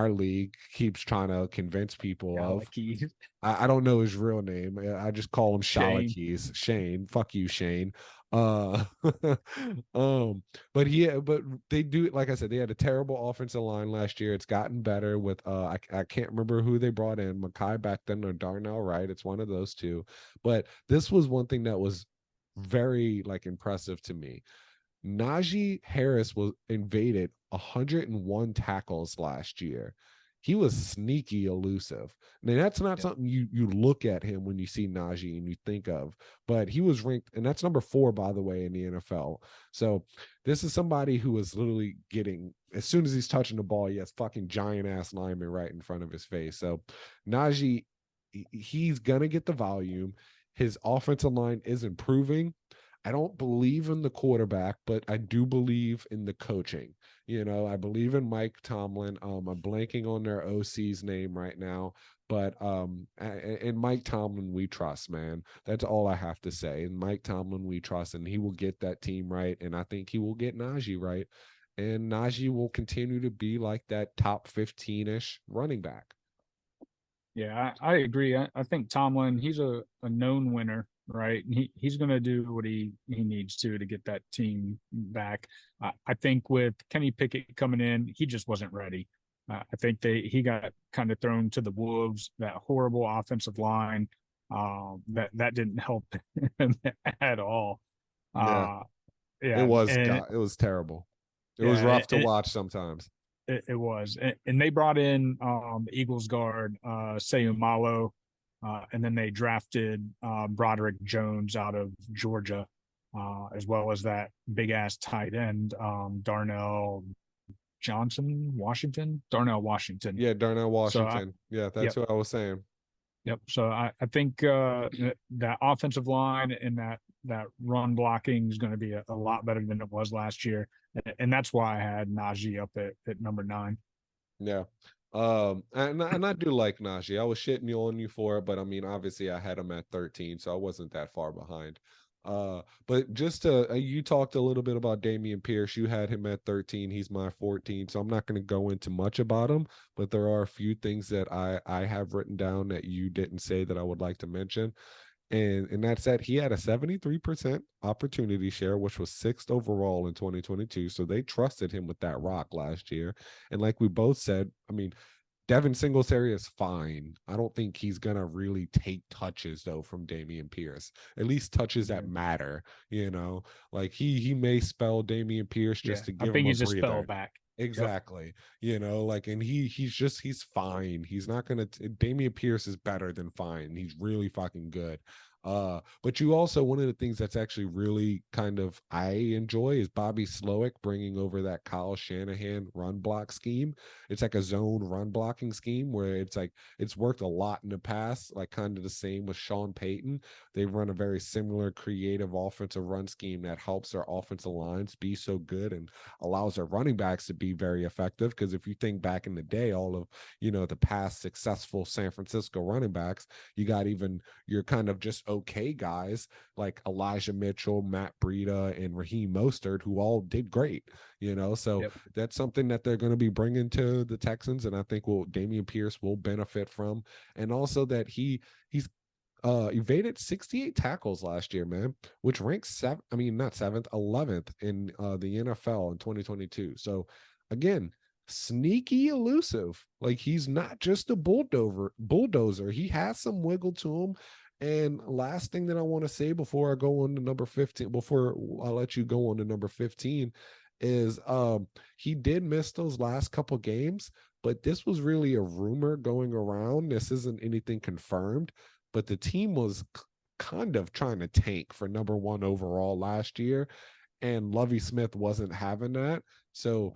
league keeps trying to convince people of. I don't know his real name. I just call him Shala Keys. Shane. Fuck you, Shane. But they do, like I said, they had a terrible offensive line last year. It's gotten better with I can't remember who they brought in, Mekhi Becton or Darnell Wright. It's one of those two. But this was one thing that was very impressive to me. Najee Harris was invaded 101 tackles last year. He was sneaky elusive. Now, that's not something you look at him when you see Najee and you think of, but he was ranked, and that's number 4, by the way, in the NFL. So this is somebody who is literally getting, as soon as he's touching the ball, he has fucking giant ass linemen right in front of his face. So Najee, he's going to get the volume. His offensive line is improving. I don't believe in the quarterback, but I do believe in the coaching. I believe in Mike Tomlin. I'm blanking on their OC's name right now, but and Mike Tomlin we trust, man. That's all I have to say. And Mike Tomlin we trust, and he will get that team right, and I think he will get Najee right, and Najee will continue to be like that top 15-ish running back. Yeah, I agree. I think Tomlin, he's a known winner, right? He's going to do what he needs to get that team back. I think with Kenny Pickett coming in, he just wasn't ready. I think he got kind of thrown to the wolves, that horrible offensive line. That didn't help him at all. Yeah, Yeah, and it was terrible. It was yeah, rough to watch sometimes. it was, and they brought in the Eagles guard Seumalo, and then they drafted Broderick Jones out of Georgia, as well as that big ass tight end Darnell Washington. Yeah, Darnell So Washington. Yeah, that's yep, what I was saying. yep. So I think that offensive line and that run blocking is going to be a lot better than it was last year, and that's why I had Najee up at number 9. Yeah. And I do like Najee. I was shitting you on you for it, but I mean, obviously I had him at 13, so I wasn't that far behind. But just to you talked a little bit about Damian Pierce. You had him at 13. He's my 14, so I'm not going to go into much about him, but there are a few things that I have written down that you didn't say that I would like to mention. And that said, he had a 73% opportunity share, which was 6th overall in 2022. So they trusted him with that rock last year. And like we both said, I mean, Devin Singletary is fine. I don't think he's gonna really take touches though from Damian Pierce. At least touches that matter, you know. Like he may spell Damian Pierce just to I give think him a he's a spell breather. back. Exactly. Yep. You know, like, and he's fine. He's not gonna Damian Pierce is better than fine. He's really fucking good. But you also, one of the things that's actually really kind of I enjoy is Bobby Slowick bringing over that Kyle Shanahan run block scheme. It's like a zone run blocking scheme where it's like it's worked a lot in the past, like kind of the same with Sean Payton. They run a very similar creative offensive run scheme that helps their offensive lines be so good and allows their running backs to be very effective. Because if you think back in the day, all of the past successful San Francisco running backs, you got even your kind of just okay guys like Elijah Mitchell, Matt Breida, and Raheem Mostert, who all did great. So Yep. that's something that they're going to be bringing to the Texans, and I think Damian Pierce will benefit from, and also that he's evaded 68 tackles last year, man, which ranks not 7th, 11th in the NFL in 2022. So again, sneaky elusive. Like, he's not just a bulldozer. He has some wiggle to him. And last thing that I want to say before I go on to number 15, before I'll let you go on to number 15, is he did miss those last couple games, but this was really a rumor going around. This isn't anything confirmed, but the team was kind of trying to tank for number 1 overall last year, and Lovie Smith wasn't having that. So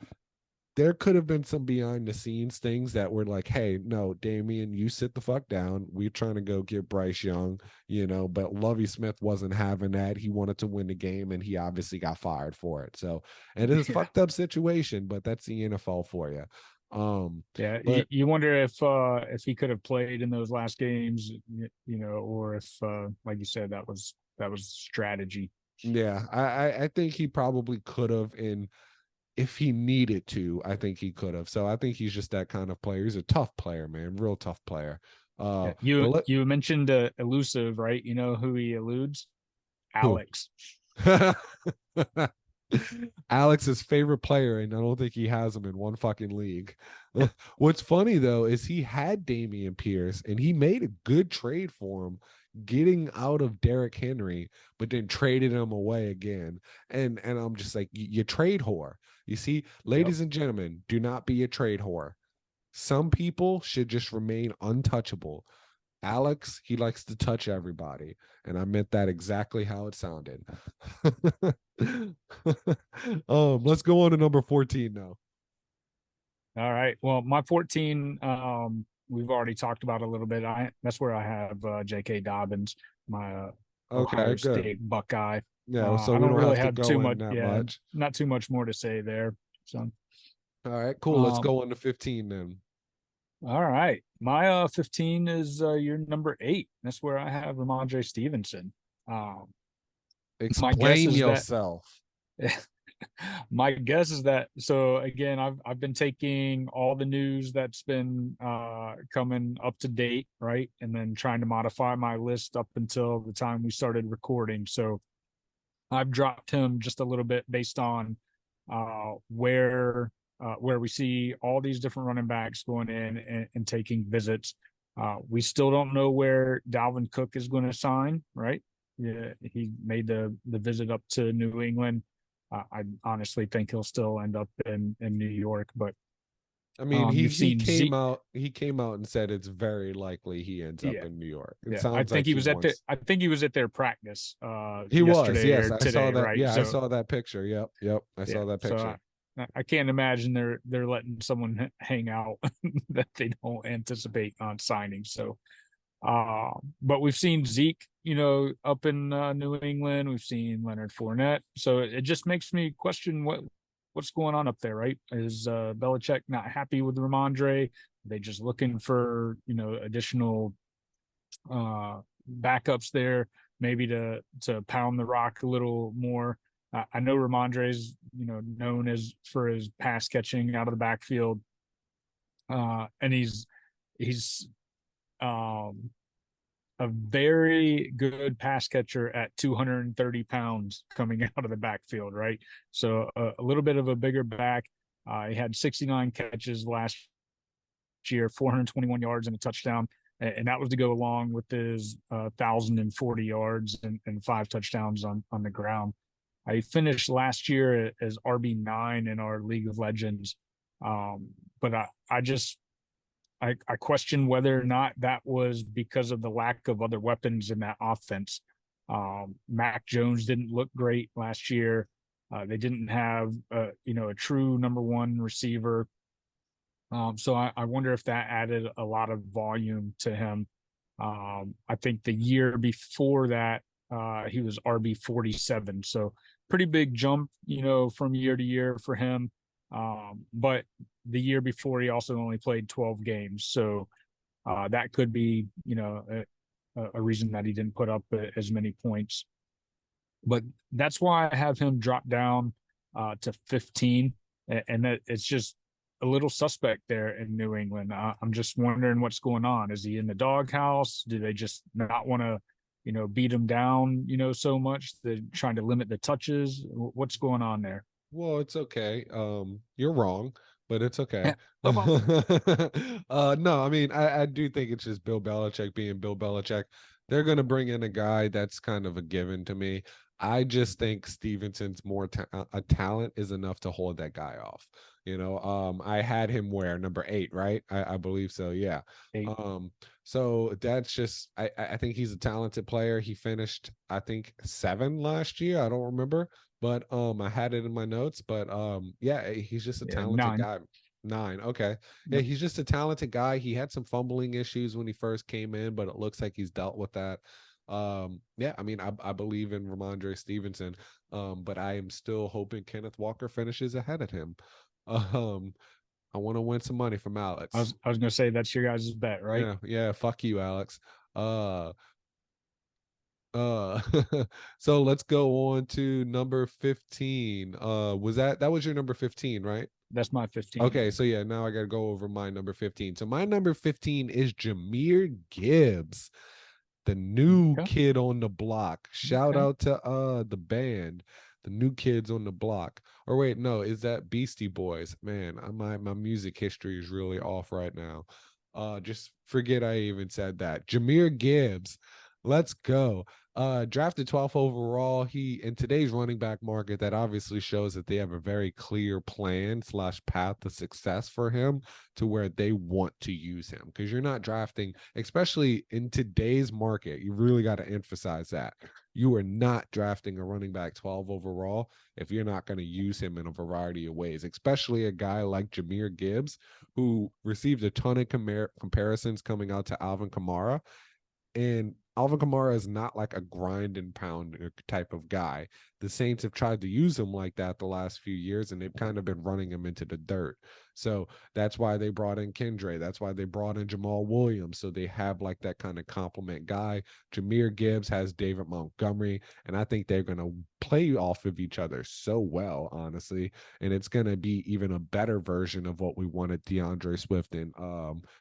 there could have been some behind the scenes things that were like, hey, no, Damian, you sit the fuck down. We're trying to go get Bryce Young, but Lovie Smith wasn't having that. He wanted to win the game, and he obviously got fired for it. So it is a fucked up situation, but that's the NFL for you. But you wonder if he could have played in those last games, or if like you said, that was strategy. Yeah, I think he probably could have, and if he needed to, I think he could have. So I think he's just that kind of player. He's a tough player, man, real tough player. You mentioned elusive, right? You know who he eludes? Alex. Alex's favorite player, and I don't think he has him in one fucking league. What's funny though is he had Damian Pierce, and he made a good trade for him, getting out of Derrick Henry, but then traded him away again. And I'm just like, you trade whore. You see, ladies and gentlemen, do not be a trade whore. Some people should just remain untouchable. Alex, he likes to touch everybody, and I meant that exactly how it sounded. Let's go on to number 14 now. All right. Well, my 14, we've already talked about a little bit. That's where I have J.K. Dobbins, my Ohio State Buckeye. Yeah, so I we don't really have have to too go much. in that Yeah, much. not too much more to say there. So, all right, cool. Let's go on to 15 then. All right, my 15 is your number 8. That's where I have Ramondre Stevenson. Explain yourself. My guess is that, so again, I've been taking all the news that's been coming up to date, right, and then trying to modify my list up until the time we started recording. So I've dropped him just a little bit based on where we see all these different running backs going in and taking visits. We still don't know where Dalvin Cook is going to sign, right? Yeah, he made the visit up to New England. I honestly think he'll still end up in New York, but I mean, you've he seen came Zeke. out and said it's very likely he ends up Yeah, in New York. It yeah. I sounds think like he he was at the. wants. I think he was at their practice He was, yesterday yes. or I saw today, that. right? Yeah, I So saw that picture. Yep, yep. I yeah, saw that so picture. I can't imagine they're letting someone hang out that they don't anticipate on signing. So, but we've seen Zeke, up in New England. We've seen Leonard Fournette. So it just makes me question what's going on up there, right? Is Belichick not happy with Ramondre? Are they just looking for additional backups there, maybe to pound the rock a little more? I know Ramondre's known as for his pass catching out of the backfield, and he's um a very good pass catcher at 230 pounds coming out of the backfield, right? So a little bit of a bigger back. He had 69 catches last year, 421 yards and a touchdown. And that was to go along with his 1,040 yards and 5 touchdowns on the ground. I finished last year as RB9 in our League of Legends. But I question whether or not that was because of the lack of other weapons in that offense. Mac Jones didn't look great last year. They didn't have a true number one receiver. So I wonder if that added a lot of volume to him. I think the year before that, he was RB 47. So pretty big jump, from year to year for him. But the year before, he also only played 12 games. So that could be, a reason that he didn't put up as many points. But that's why I have him drop down to 15. And that it's just a little suspect there in New England. I'm just wondering what's going on. Is he in the doghouse? Do they just not want to, beat him down, so much? They're trying to limit the touches. What's going on there? Well, it's okay. You're wrong, but it's okay. Come on. No, I mean, I do think it's just Bill Belichick being Bill Belichick. They're going to bring in a guy that's kind of a given to me. I just think Stevenson's more a talent is enough to hold that guy off. I had him where number 8, right? I believe so. Yeah. 8. So that's just I think he's a talented player. He finished, I think, 7 last year. I don't remember, but I had it in my notes. But yeah, he's just a talented 9. guy. 9. Okay. Yeah, Yep. he's just a talented guy. He had some fumbling issues when he first came in, but it looks like he's dealt with that. Yeah, I mean, I believe in Ramondre Stevenson, but I am still hoping Kenneth Walker finishes ahead of him. I want to win some money from Alex. I was gonna say that's your guys' bet, right? Yeah, fuck you, Alex. So let's go on to number 15. That was your number 15, right? That's my 15. Okay, so yeah, now I gotta go over my number 15. So my number 15 is Jahmyr Gibbs, the new kid on the block. Shout out to the band, the New Kids on the Block. Or wait, no, is that Beastie Boys? Man, my music history is really off right now. Just forget I even said that. Jahmyr Gibbs, let's go. Drafted 12th overall. He, in today's running back market, that obviously shows that they have a very clear plan / path to success for him, to where they want to use him. Because you're not drafting, especially in today's market, you really got to emphasize that. You are not drafting a running back 12 overall if you're not going to use him in a variety of ways, especially a guy like Jahmyr Gibbs, who received a ton of comparisons coming out to Alvin Kamara. And Alvin Kamara is not like a grind and pound type of guy. The Saints have tried to use him like that the last few years, and they've kind of been running him into the dirt. So that's why they brought in Kendra. That's why they brought in Jamal Williams. So they have like that kind of compliment guy. Jahmyr Gibbs has David Montgomery, and I think they're going to play off of each other so well, honestly. And it's going to be even a better version of what we wanted DeAndre Swift and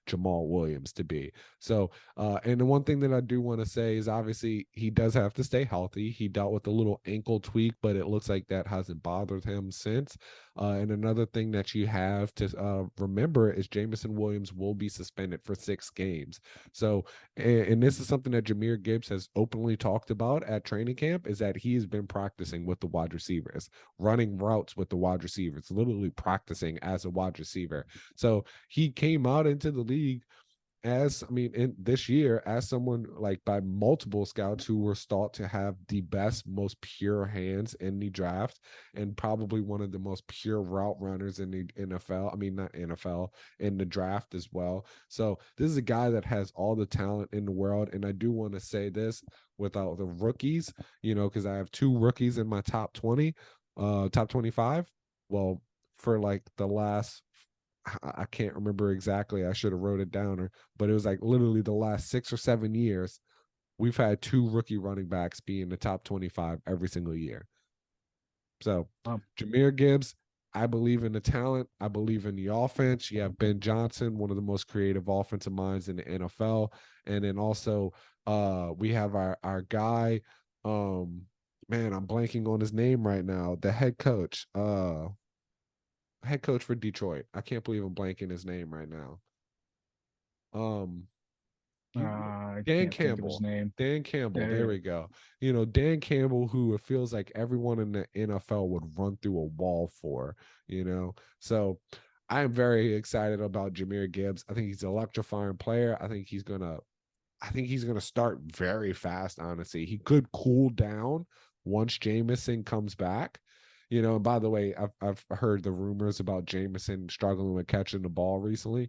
Jamal Williams to be. So, and the one thing that I do want to say is, obviously he does have to stay healthy. He dealt with a little ankle tweak, but it looks like that hasn't bothered him since. And another thing that you have to remember is Jameson Williams will be suspended for 6 games. So, and this is something that Jahmyr Gibbs has openly talked about at training camp, is that he has been practicing with the wide receivers, running routes with the wide receivers, literally practicing as a wide receiver. So he came out into the league in this year as someone like by multiple scouts who were thought to have the best, most pure hands in the draft, and probably one of the most pure route runners in the NFL. I mean, not NFL, in the draft as well. So this is a guy that has all the talent in the world. And I do want to say this without the rookies, because I have 2 rookies in my top 20, top 25. Well, for like the last, I can't remember exactly. I should have wrote it down, but it was like literally the last 6 or 7 years, we've had 2 rookie running backs be in the top 25 every single year. So Jahmyr Gibbs, I believe in the talent. I believe in the offense. You have Ben Johnson, one of the most creative offensive minds in the NFL. And then also we have our guy, man, I'm blanking on his name right now, the head coach for Detroit. I can't believe I'm blanking his name right now. Dan Campbell. Dan Campbell. There we go. Dan Campbell, who it feels like everyone in the NFL would run through a wall for, So I am very excited about Jahmyr Gibbs. I think he's an electrifying player. I think he's gonna start very fast, honestly. He could cool down once Jameson comes back. And by the way, I've heard the rumors about Jameson struggling with catching the ball recently.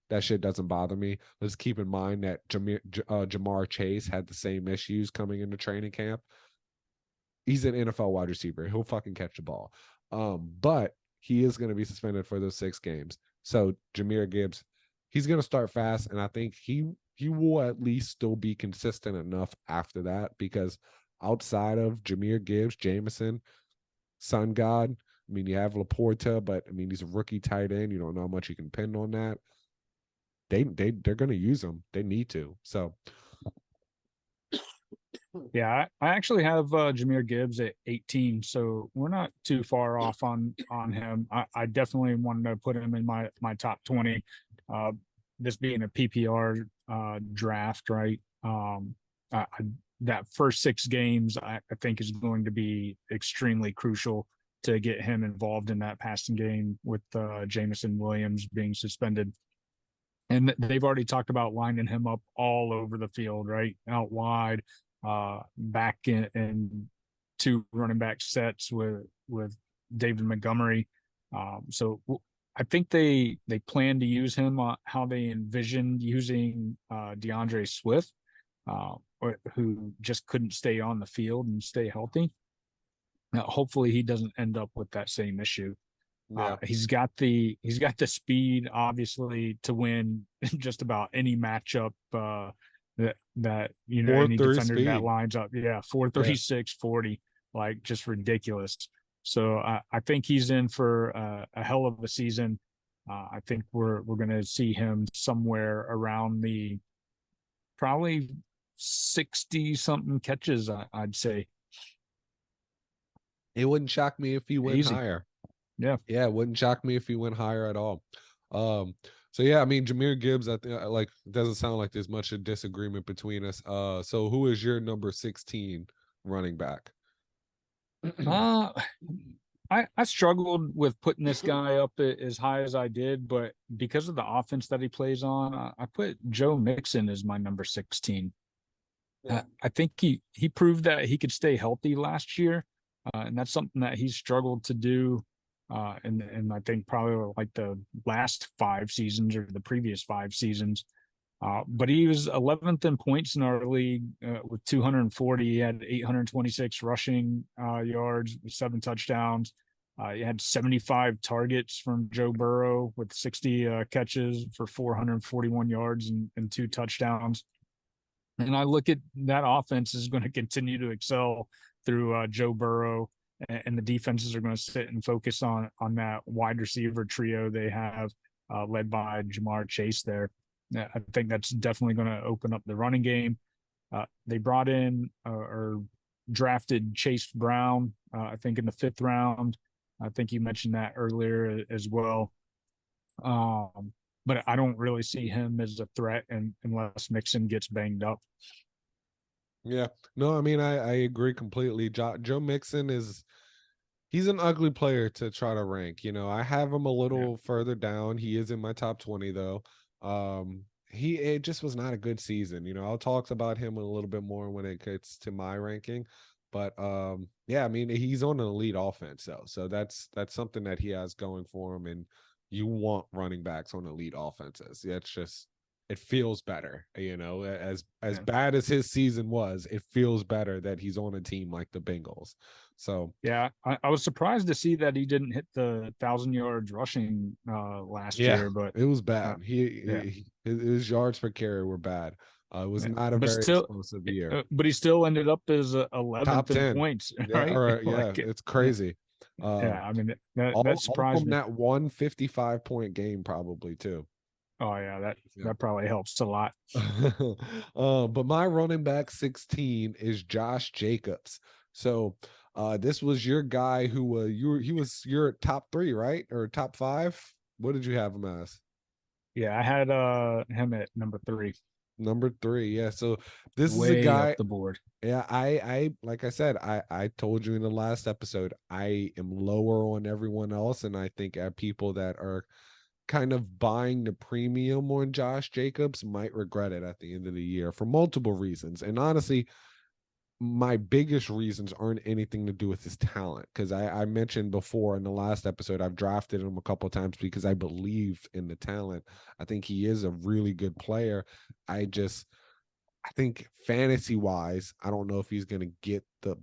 That shit doesn't bother me. Let's keep in mind that Jamar Chase had the same issues coming into training camp. He's an NFL wide receiver. He'll fucking catch the ball. But he is going to be suspended for those 6 games. So Jahmyr Gibbs, he's going to start fast, and I think he will at least still be consistent enough after that, because outside of Jahmyr Gibbs, Jameson, Sun God, you have Laporta, but he's a rookie tight end. You don't know how much you can pin on that. They're going to use him. They need to. So, yeah, I actually have Jahmyr Gibbs at 18, so we're not too far off on him. I definitely wanted to put him in my top 20. This being a PPR draft, right? That first 6 games, I think, is going to be extremely crucial to get him involved in that passing game with Jameson Williams being suspended. And they've already talked about lining him up all over the field, right? Out wide, back in 2 running back sets with David Montgomery. So I think they plan to use him how they envisioned using DeAndre Swift, who just couldn't stay on the field and stay healthy. Now, hopefully he doesn't end up with that same issue. Yeah. He's got the speed, obviously, to win just about any matchup that any defender speed that lines up. Yeah, 4.36, 40, like, just ridiculous. So I think he's in for a hell of a season. I think we're going to see him somewhere around the probably 60 something catches, I'd say. It wouldn't shock me if he went higher. Yeah, it wouldn't shock me if he went higher at all. So yeah, Jahmyr Gibbs, I think, like, it doesn't sound like there's much of disagreement between us. So who is your number 16 running back? I struggled with putting this guy up as high as I did, but because of the offense that he plays on, I put Joe Mixon as my number 16. Yeah. I think he proved that he could stay healthy last year, and that's something that he's struggled to do. And I think probably like the last 5 seasons or the previous 5 seasons. But he was 11th in points in our league with 240. He had 826 rushing yards, 7 touchdowns. He had 75 targets from Joe Burrow with 60 catches for 441 yards and 2 touchdowns. And I look at that offense is going to continue to excel through Joe Burrow, and the defenses are going to sit and focus on that wide receiver trio they have led by Jamar Chase there. I think that's definitely going to open up the running game. They brought in or drafted Chase Brown, I think in the 5th round. I think you mentioned that earlier as well. But I don't really see him as a threat unless Mixon gets banged up. Yeah, no, I mean, I agree completely. Joe Mixon he's an ugly player to try to rank. I have him a little further down. He is in my top 20 though. It just was not a good season. I'll talk about him a little bit more when it gets to my ranking. But yeah, I mean, he's on an elite offense though. So that's something that he has going for him. And you want running backs on elite offenses. Yeah, it feels better, as bad as his season was, it feels better that he's on a team like the Bengals. So yeah, I was surprised to see that he didn't hit the 1,000 yards rushing last year, but it was bad. Yeah. His yards per carry were bad. It was not a but very still, explosive year. but he still ended up as 11th Top in 10. points, Yeah, right? or yeah, Like, it's crazy. yeah, I mean that All surprised from me. that 155-point game, probably too. Oh yeah, that probably helps a lot. But my running back 16 is Josh Jacobs. So this was your guy who he was your top 3, right? Or top 5? What did you have him as? Yeah, I had him at number 3. Number 3. Yeah. So this is a Way up guy. the board. Yeah, I like I said, I told you in the last episode, I am lower on everyone else, and I think people that are kind of buying the premium on Josh Jacobs might regret it at the end of the year for multiple reasons. And honestly, my biggest reasons aren't anything to do with his talent, because I mentioned before in the last episode, I've drafted him a couple of times because I believe in the talent. I think he is a really good player. I think fantasy wise, I don't know if he's going to get the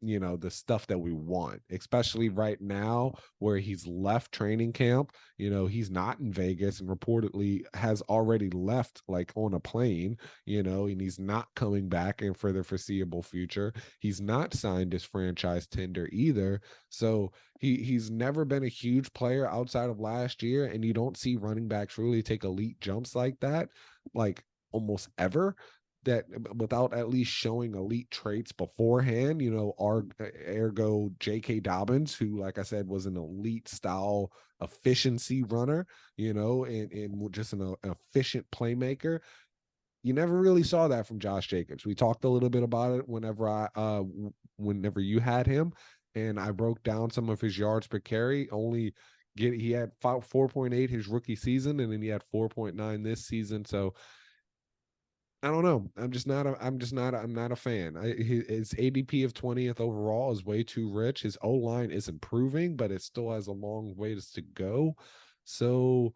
the stuff that we want, especially right now where he's left training camp. He's not in Vegas and reportedly has already left, like on a plane, and he's not coming back in for the foreseeable future. He's not signed his franchise tender either. So he's never been a huge player outside of last year, and you don't see running backs really take elite jumps like that, like almost ever, that without at least showing elite traits beforehand. Ergo J.K. Dobbins, who, like I said, was an elite style efficiency runner, and just an efficient playmaker. You never really saw that from Josh Jacobs. We talked a little bit about it whenever you had him, and I broke down some of his yards per carry. He had 4.8 his rookie season, and then he had 4.9 this season. So I don't know. I'm not a fan. His ADP of 20th overall is way too rich. His O-line is improving, but it still has a long ways to go. So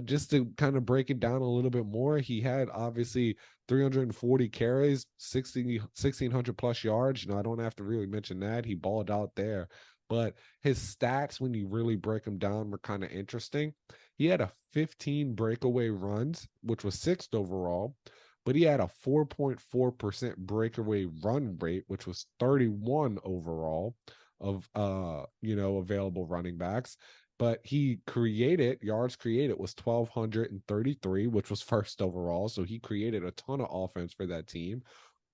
just to kind of break it down a little bit more, he had obviously 340 carries, 1,600 plus yards. I don't have to really mention that. He balled out there. But his stats, when you really break them down, were kind of interesting. He had a 15 breakaway runs, which was 6th overall, but he had a 4.4% breakaway run rate, which was 31 overall of available running backs. But yards created was 1,233, which was 1st overall. So he created a ton of offense for that team.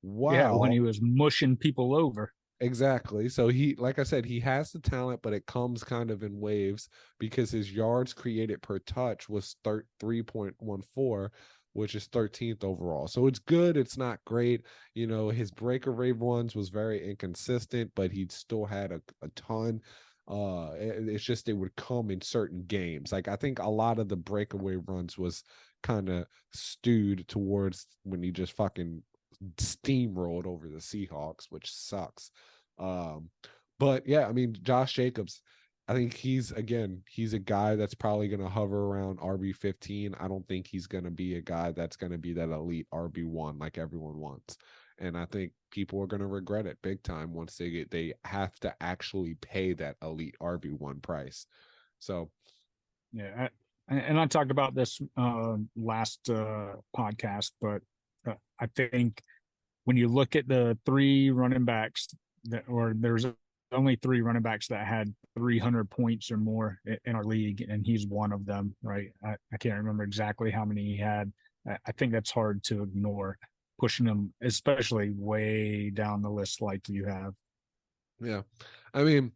Wow. Yeah, when he was mushing people over. Exactly. So like I said, he has the talent, but it comes kind of in waves, because his yards created per touch was 3.14, which is 13th overall. So it's good. It's not great. His breakaway runs was very inconsistent, but he still had a ton. It's just they would come in certain games. Like I think a lot of the breakaway runs was kind of stewed towards when he just fucking steamrolled over the Seahawks, which sucks. But yeah, I mean, Josh Jacobs, I think he's a guy that's probably going to hover around RB 15. I don't think he's going to be a guy that's going to be that elite RB 1 like everyone wants. And I think people are going to regret it big time once they have to actually pay that elite RB 1 price. So yeah, I talked about this last podcast, but I think when you look at the 3 running backs there's only 3 running backs that had 300 points or more in our league, and he's one of them, right? I can't remember exactly how many he had. I think that's hard to ignore. pushing him, especially way down the list like you have. Yeah. I mean,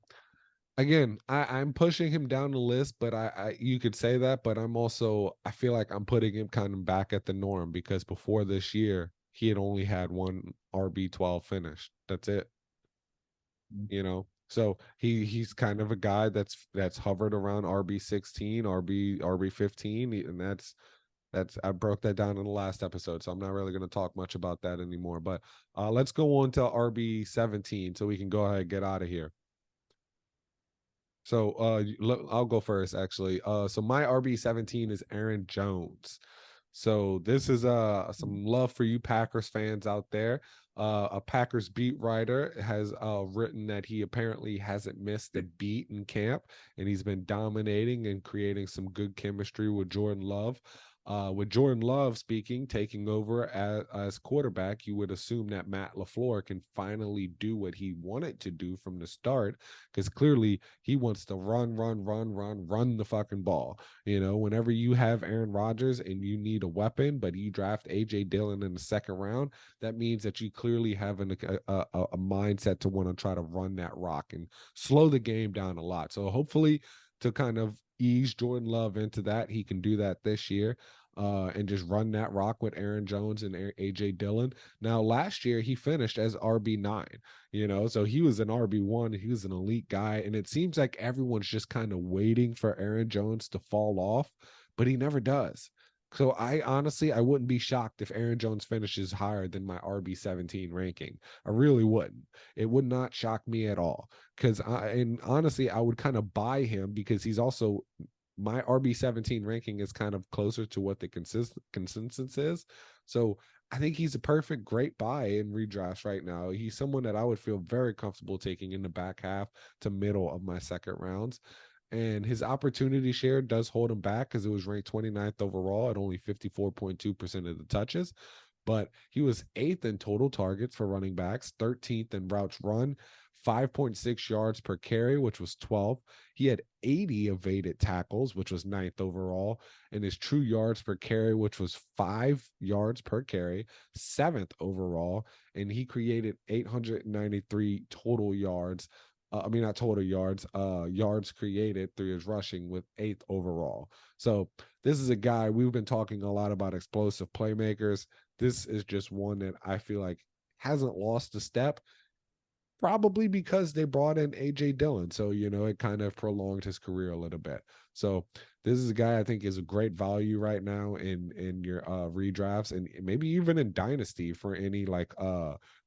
again, I'm pushing him down the list, but I you could say that, but I feel like I'm putting him kind of back at the norm because before this year, he had only had one RB12 finish. That's it. So he's kind of a guy that's hovered around RB16, RB15, and that's I broke that down in the last episode, so I'm not really going to talk much about that anymore. But let's go on to RB17 so we can go ahead and get out of here. So I'll go first actually. So my RB17 is Aaron Jones. So this is some love for you Packers fans out there. A Packers beat writer has written that he apparently hasn't missed a beat in camp, and he's been dominating and creating some good chemistry with Jordan Love. With Jordan Love taking over as quarterback, you would assume that Matt LaFleur can finally do what he wanted to do from the start, because clearly he wants to run the fucking ball. Whenever you have Aaron Rodgers and you need a weapon, but you draft AJ Dillon in the second round, that means that you clearly have a mindset to want to try to run that rock and slow the game down a lot. So hopefully, to kind of ease Jordan Love into that, he can do that this year and just run that rock with Aaron Jones and AJ Dillon. Now, last year he finished as RB9, so he was an RB1. He was an elite guy, and it seems like everyone's just kind of waiting for Aaron Jones to fall off, but he never does. So I wouldn't be shocked if Aaron Jones finishes higher than my RB17 ranking. I really wouldn't. It would not shock me at all, honestly, I would kind of buy him because he's also, my RB17 ranking is kind of closer to what the consensus is. So I think he's a great buy in redrafts right now. He's someone that I would feel very comfortable taking in the back half to middle of my second rounds. And his opportunity share does hold him back because it was ranked 29th overall at only 54.2% of the touches. But he was 8th in total targets for running backs, 13th in routes run, 5.6 yards per carry, which was 12th. He had 80 evaded tackles, which was 9th overall, and his true yards per carry, which was 5 yards per carry, 7th overall. And he created 893 total yards. Not total yards, yards created through his rushing with 8th overall. So this is a guy, we've been talking a lot about explosive playmakers. This is just one that I feel like hasn't lost a step, probably because they brought in AJ Dillon. So, it kind of prolonged his career a little bit. So this is a guy I think is a great value right now in your redrafts, and maybe even in dynasty for any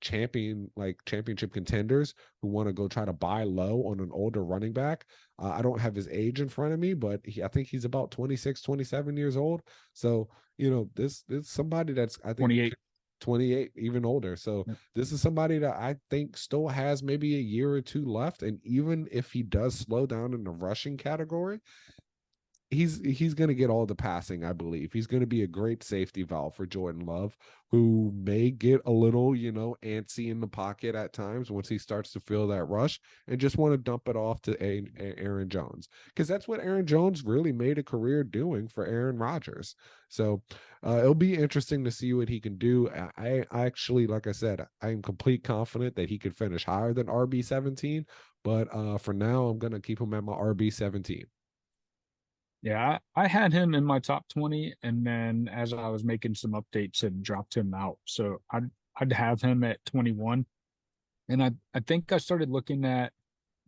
championship contenders who want to go try to buy low on an older running back. I don't have his age in front of me, but I think he's about 26, 27 years old. So, this is somebody that's, I think, 28, even older. So this is somebody that I think still has maybe a year or two left. And even if he does slow down in the rushing category, he's going to get all the passing, I believe. He's going to be a great safety valve for Jordan Love, who may get a little, antsy in the pocket at times once he starts to feel that rush and just want to dump it off to Aaron Jones, because that's what Aaron Jones really made a career doing for Aaron Rodgers. So it'll be interesting to see what he can do. I actually, like I said, I'm complete confident that he could finish higher than RB17, but for now, I'm going to keep him at my RB17. Yeah, I had him in my top 20, and then as I was making some updates, and dropped him out. So I'd have him at 21. And I think I started looking at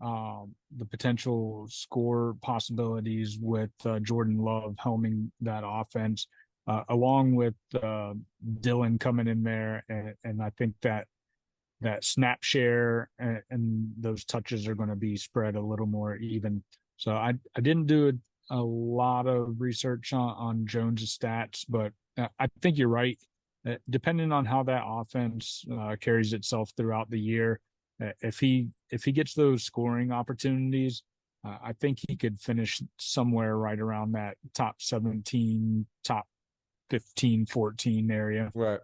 the potential score possibilities with Jordan Love helming that offense, along with Dillon coming in there, and I think that snap share and those touches are going to be spread a little more even. So I didn't do a lot of research on Jones' stats, but I think you're right. Depending on how that offense carries itself throughout the year, if he gets those scoring opportunities, I think he could finish somewhere right around that top 17, top 15, 14 area. Right.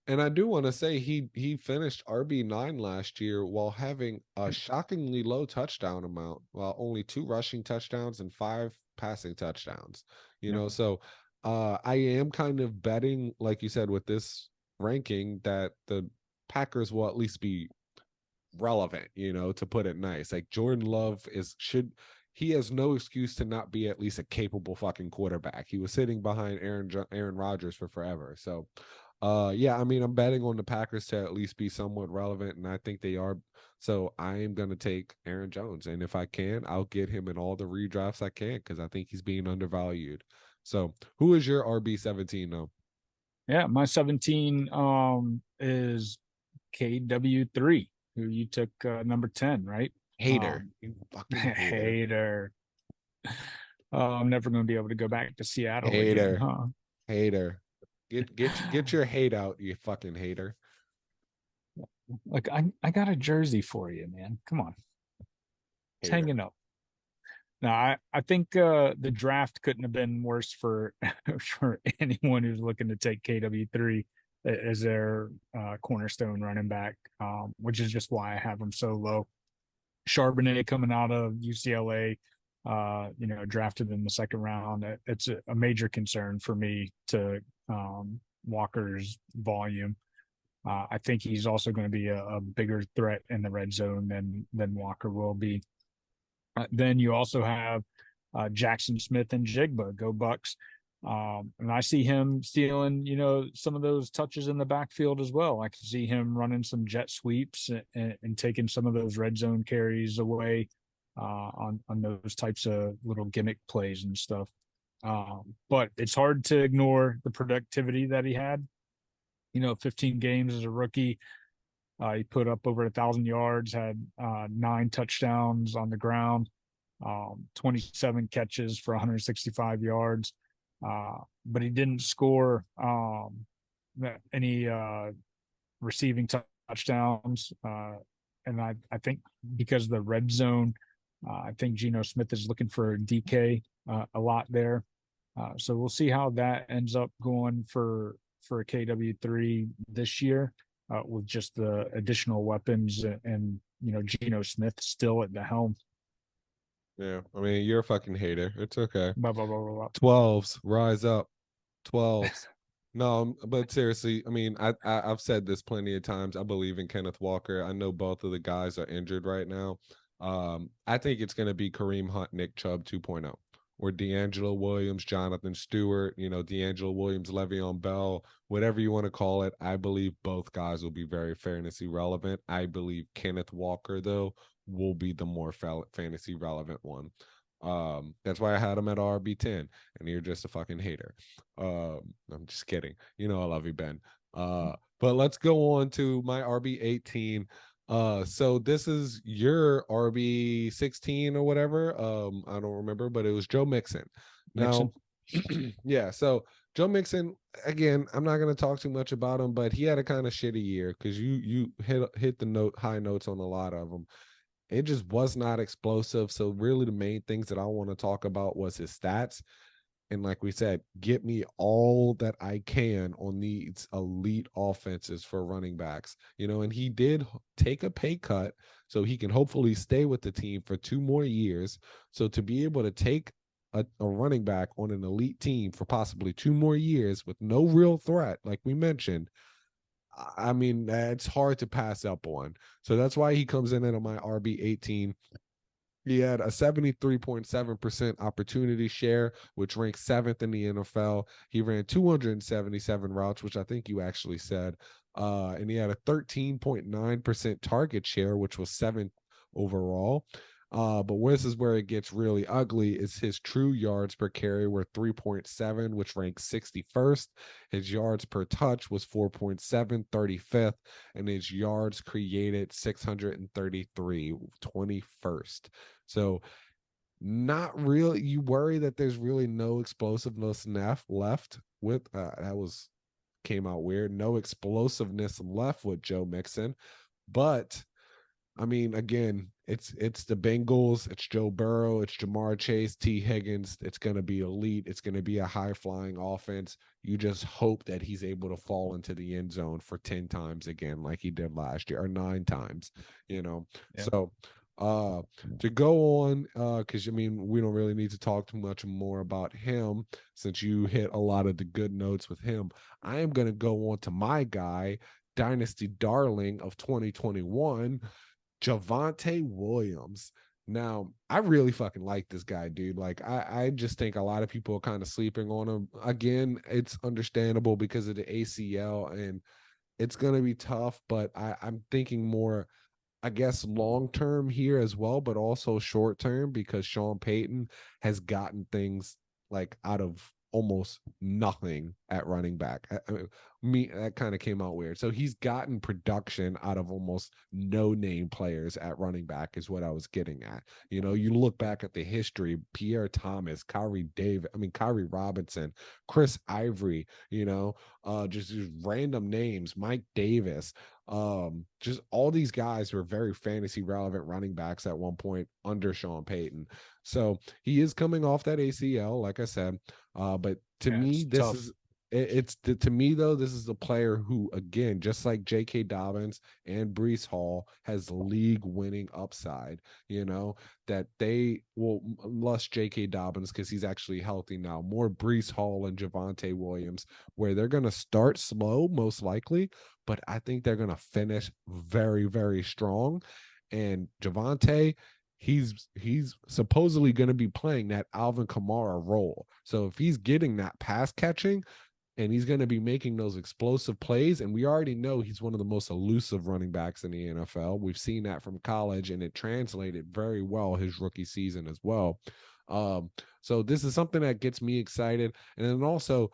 And I do want to say he finished RB9 last year while having a shockingly low touchdown amount, while only 2 rushing touchdowns and 5 passing touchdowns. So I am kind of betting, like you said, with this ranking that the Packers will at least be relevant, to put it nice. Like Jordan Love he has no excuse to not be at least a capable fucking quarterback. He was sitting behind Aaron Rodgers for forever. So yeah, I mean, I'm betting on the Packers to at least be somewhat relevant, and I think they are. So I am going to take Aaron Jones, and if I can, I'll get him in all the redrafts I can because I think he's being undervalued. So who is your RB17 though? Yeah, my 17 is KW3, who you took number 10, right? Hater. You fucking hater. I'm never going to be able to go back to Seattle hater. again, huh? Hater. Get your hate out, you fucking hater. Like I got a jersey for you, man. Come on. It's Hater. hanging up. Now, I think the draft couldn't have been worse for for anyone who's looking to take KW3 as their cornerstone running back, which is just why I have him so low. Charbonnet coming out of UCLA, drafted in the second round. It's a major concern for me to Walker's volume. I think he's also going to be a bigger threat in the red zone than Walker will be. Then you also have Jackson Smith and Jigba, go Bucks. And I see him stealing, some of those touches in the backfield as well. I can see him running some jet sweeps and taking some of those red zone carries away on those types of little gimmick plays and stuff. But it's hard to ignore the productivity that he had. 15 games as a rookie. He put up over 1,000 yards, had 9 touchdowns on the ground, 27 catches for 165 yards. But he didn't score any receiving touchdowns. And I think because of the red zone, I think Geno Smith is looking for DK a lot there. So we'll see how that ends up going for KW3 this year. With just the additional weapons and Geno Smith still at the helm. Yeah, I mean, you're a fucking hater. It's okay. Blah, blah, blah, blah, blah. 12s, rise up. 12s. No, but seriously, I mean, I've said this plenty of times. I believe in Kenneth Walker. I know both of the guys are injured right now. I think it's going to be Kareem Hunt, Nick Chubb 2.0. Or D'Angelo Williams, Jonathan Stewart, D'Angelo Williams, Le'Veon Bell, whatever you want to call it. I believe both guys will be very fantasy relevant. I believe Kenneth Walker, though, will be the more fantasy relevant one. That's why I had him at RB10, and you're just a fucking hater. I'm just kidding. I love you, Ben. But let's go on to my RB18. So this is your RB16 or whatever. I don't remember, but it was Joe Mixon. Now, yeah, so Joe Mixon, again, I'm not going to talk too much about him, but he had a kind of shitty year because you hit the high notes on a lot of them. It just was not explosive. So really the main things that I want to talk about was his stats. And like we said, get me all that I can on these elite offenses for running backs, and he did take a pay cut so he can hopefully stay with the team for 2 more years. So to be able to take a running back on an elite team for possibly 2 more years with no real threat, like we mentioned, I mean, that's hard to pass up on. So that's why he comes in at my RB18. He had a 73.7% opportunity share, which ranks 7th in the NFL. He ran 277 routes, which I think you actually said. And he had a 13.9% target share, which was 7th overall. But this is where it gets really ugly is his true yards per carry were 3.7, which ranks 61st. His yards per touch was 4.7, 35th. And his yards created 633, 21st. So not really, you worry that there's really no explosiveness left with, came out weird. No explosiveness left with Joe Mixon. But I mean, again, it's the Bengals, it's Joe Burrow, it's Jamar Chase, T. Higgins. It's going to be elite. It's going to be a high-flying offense. You just hope that he's able to fall into the end zone for 10 times again like he did last year, or 9 times, Yeah. So To go on, because I mean, we don't really need to talk too much more about him since you hit a lot of the good notes with him. I am going to go on to my guy, Dynasty Darling of 2021, Javonte Williams. Now, I really fucking like this guy, dude. Like, I just think a lot of people are kind of sleeping on him. Again, it's understandable because of the ACL, and it's going to be tough, but I'm thinking more, I guess, long term here as well, but also short term because Sean Payton has gotten things like out of almost nothing at running back. That kind of came out weird. So he's gotten production out of almost no name players at running back, is what I was getting at. You know, you look back at the history: Pierre Thomas, Kyrie Robinson, Chris Ivory. You know, just random names, Mike Davis. Just all these guys were very fantasy relevant running backs at one point under Sean Payton. So he is coming off that ACL, like I said. But to me, this tough. To me though, this is a player who, again, just like J.K. Dobbins and Breece Hall, has league winning upside. You know, that they will, less J.K. Dobbins because he's actually healthy now, more Breece Hall and Javonte Williams, where they're going to start slow most likely, but I think they're going to finish very, very strong. And Javonte, he's supposedly going to be playing that Alvin Kamara role. So if he's getting that pass catching and he's going to be making those explosive plays, and we already know he's one of the most elusive running backs in the NFL. We've seen that from college, and it translated very well his rookie season as well. So this is something that gets me excited. And then also,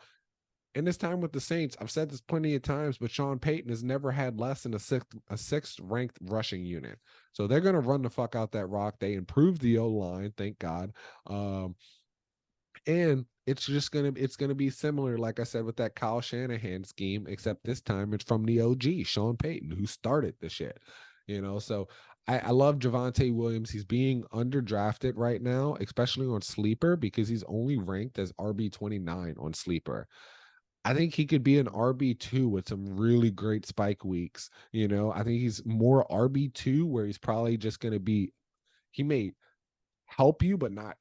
in this time with the Saints, I've said this plenty of times, but Sean Payton has never had less than a sixth ranked rushing unit. So they're going to run the fuck out that rock. They improved the O-line, thank God. And it's going to be similar, like I said, with that Kyle Shanahan scheme, except this time it's from the OG, Sean Payton, who started the shit. You know, so I love Javonte Williams. He's being underdrafted right now, especially on Sleeper, because he's only ranked as RB29 on Sleeper. I think he could be an RB2 with some really great spike weeks. You know, I think he's more RB2 where he's probably just going to be, he may help you, but not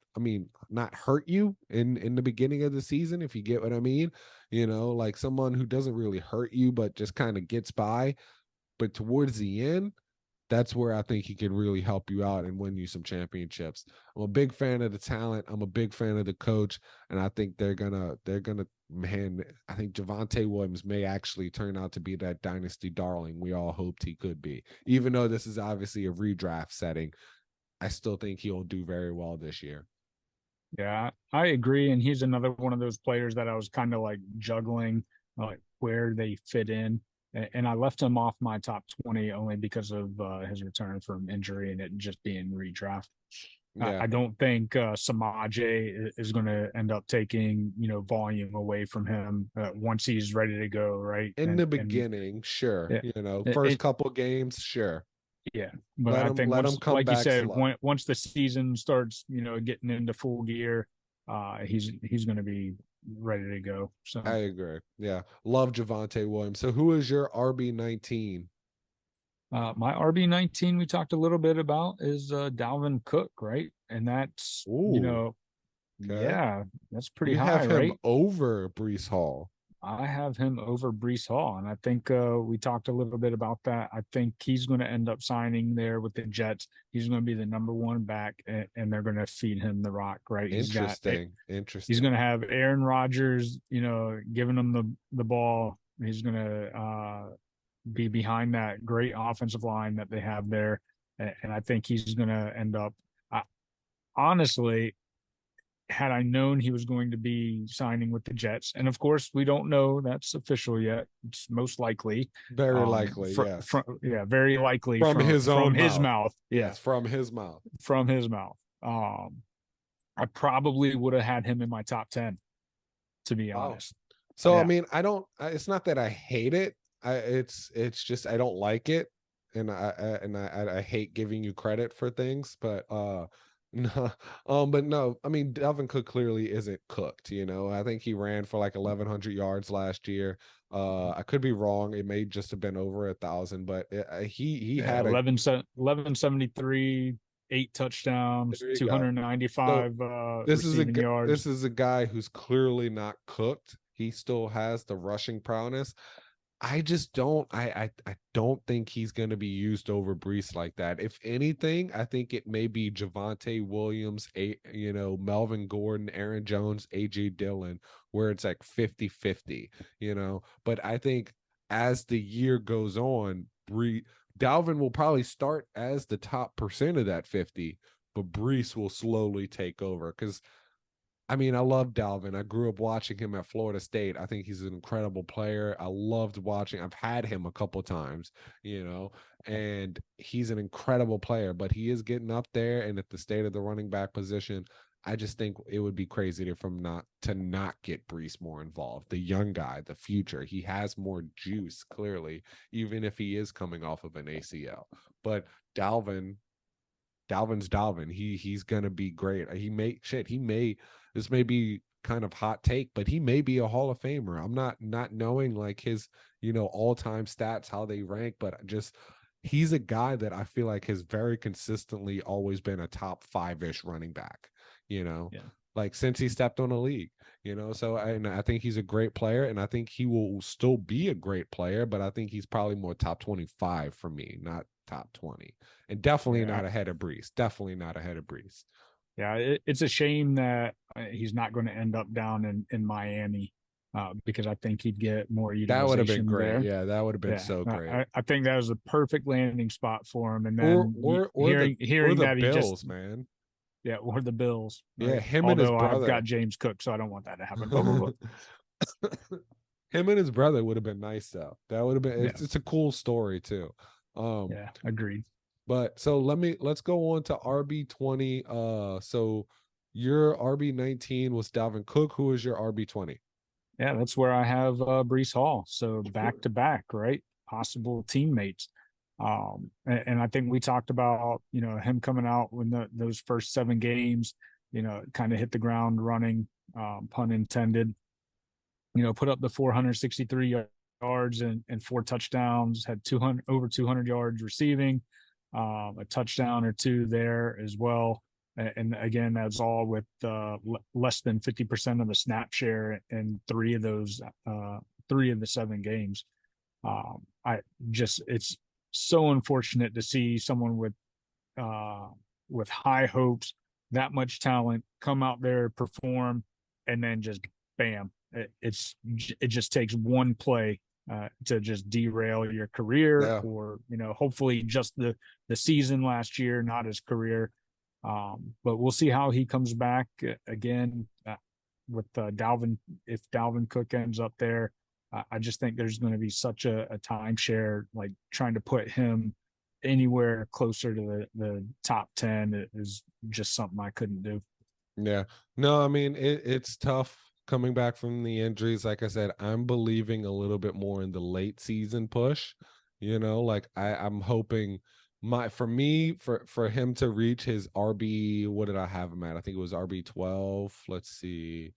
hurt you in the beginning of the season, if you get what I mean. You know, like someone who doesn't really hurt you, but just kind of gets by. But towards the end, that's where I think he can really help you out and win you some championships. I'm a big fan of the talent. I'm a big fan of the coach. And I think they're gonna, man, I think Javonte Williams may actually turn out to be that dynasty darling we all hoped he could be. Even though this is obviously a redraft setting, I still think he'll do very well this year. Yeah, I agree. And he's another one of those players that I was kind of like juggling, like where they fit in. And I left him off my top 20 only because of his return from injury and it just being redraft. Yeah. I don't think Samaje is going to end up taking, volume away from him once he's ready to go, right? In the beginning, sure. Yeah, first couple games, sure. Yeah, but I think let him come like back, you said, once the season starts, getting into full gear, he's going to be ready to go. So I agree. Yeah, love Javonte Williams. So who is your RB19? My RB19 we talked a little bit about is Dalvin Cook, right? And that's okay. Yeah, that's pretty high. You have him right? over Breece Hall. I have him over Breece Hall, and I think we talked a little bit about that. I think he's going to end up signing there with the Jets. He's going to be the number one back, and they're going to feed him the rock, right? Interesting. He's going to have Aaron Rodgers, giving him the ball. He's going to be behind that great offensive line that they have there, and I think he's going to end up. Honestly, had I known he was going to be signing with the Jets, and of course we don't know that's official yet. It's most likely, very likely, yes, very likely from his mouth. Yes, from his mouth. I probably would have had him in my top 10, to be honest. So I mean, it's not that I hate it. It's just I don't like it, and I hate giving you credit for things, but no, but no, I mean, Dalvin Cook clearly isn't cooked. I think he ran for like 1,100 yards last year. I could be wrong. It may just have been over 1,000, but he had 1173 8 touchdowns, There you go. 295 This is receiving yards. this is a guy who's clearly not cooked. He still has the rushing prowess. I just I don't think he's going to be used over Brees like that. If anything, I think it may be Javonte Williams, Melvin Gordon, Aaron Jones, AJ Dillon, where it's like 50-50, But I think as the year goes on, Dalvin will probably start as the top percent of that 50, but Brees will slowly take over because I mean, I love Dalvin. I grew up watching him at Florida State. I think he's an incredible player. I loved watching. I've had him a couple times, and he's an incredible player, but he is getting up there. And at the state of the running back position, I just think it would be crazy to not get Brees more involved. The young guy, the future, he has more juice, clearly, even if he is coming off of an ACL. But Dalvin's Dalvin. He's gonna be great. This may be kind of hot take, but he may be a Hall of Famer. I'm not knowing like his, all-time stats, how they rank, but just he's a guy that I feel like has very consistently always been a top 5-ish running back, like since he stepped on the league, So I think he's a great player, and I think he will still be a great player, but I think he's probably more top 25 for me, not top 20, and definitely not ahead of Brees. Definitely not ahead of Brees. Yeah, it's a shame that he's not going to end up down in Miami because I think he'd get more utilization. That would have been great. There. Yeah, that would have been so great. I think that was the perfect landing spot for him. And then hearing the that Bills, he just, man. Yeah, or the Bills. Yeah, right? him and his brother. I've got James Cook, so I don't want that to happen. Him and his brother would have been nice though. That would have been. It's a cool story too. Yeah, agreed. But so let's go on to RB20. So your RB19 was Dalvin Cook. Who is your RB20? Yeah, that's where I have Brees Hall. So back to back, right? Possible teammates. And I think we talked about, him coming out when those first 7 games, kind of hit the ground running, pun intended, put up the 463 yards and 4 touchdowns, had over 200 yards receiving, a touchdown or 2 there as well. And again, that's all with less than 50% of the snap share in 3 of the 7 games. It's so unfortunate to see someone with high hopes, that much talent, come out there, perform, and then just bam. It just takes one play to just derail your career, or hopefully just the season last year, not his career. But we'll see how he comes back again with Dalvin. If Dalvin Cook ends up there, I just think there's going to be such a timeshare. Like trying to put him anywhere closer to the top 10 is just something I couldn't do. Yeah, no, I mean it's tough coming back from the injuries. Like I said, I'm believing a little bit more in the late season push. Like I'm hoping for him to reach his RB. What did I have him at? I think it was RB 12. Let's see.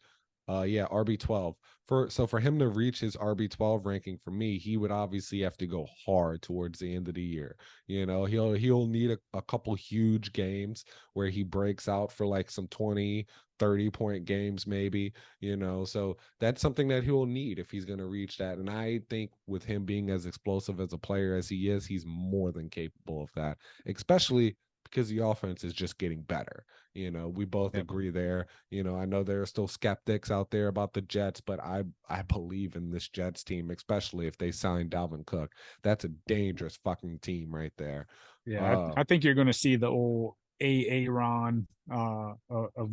RB 12. For him to reach his RB 12 ranking, for me, he would obviously have to go hard towards the end of the year. He'll need a couple huge games where he breaks out for like some 20-30 point games maybe, so that's something that he will need if he's going to reach that. And I think with him being as explosive as a player as he is, he's more than capable of that, especially because the offense is just getting better. We both agree there. I know there are still skeptics out there about the Jets, but I believe in this Jets team, especially if they sign Dalvin Cook. That's a dangerous fucking team right there. Yeah, I think you're going to see the old Aaron of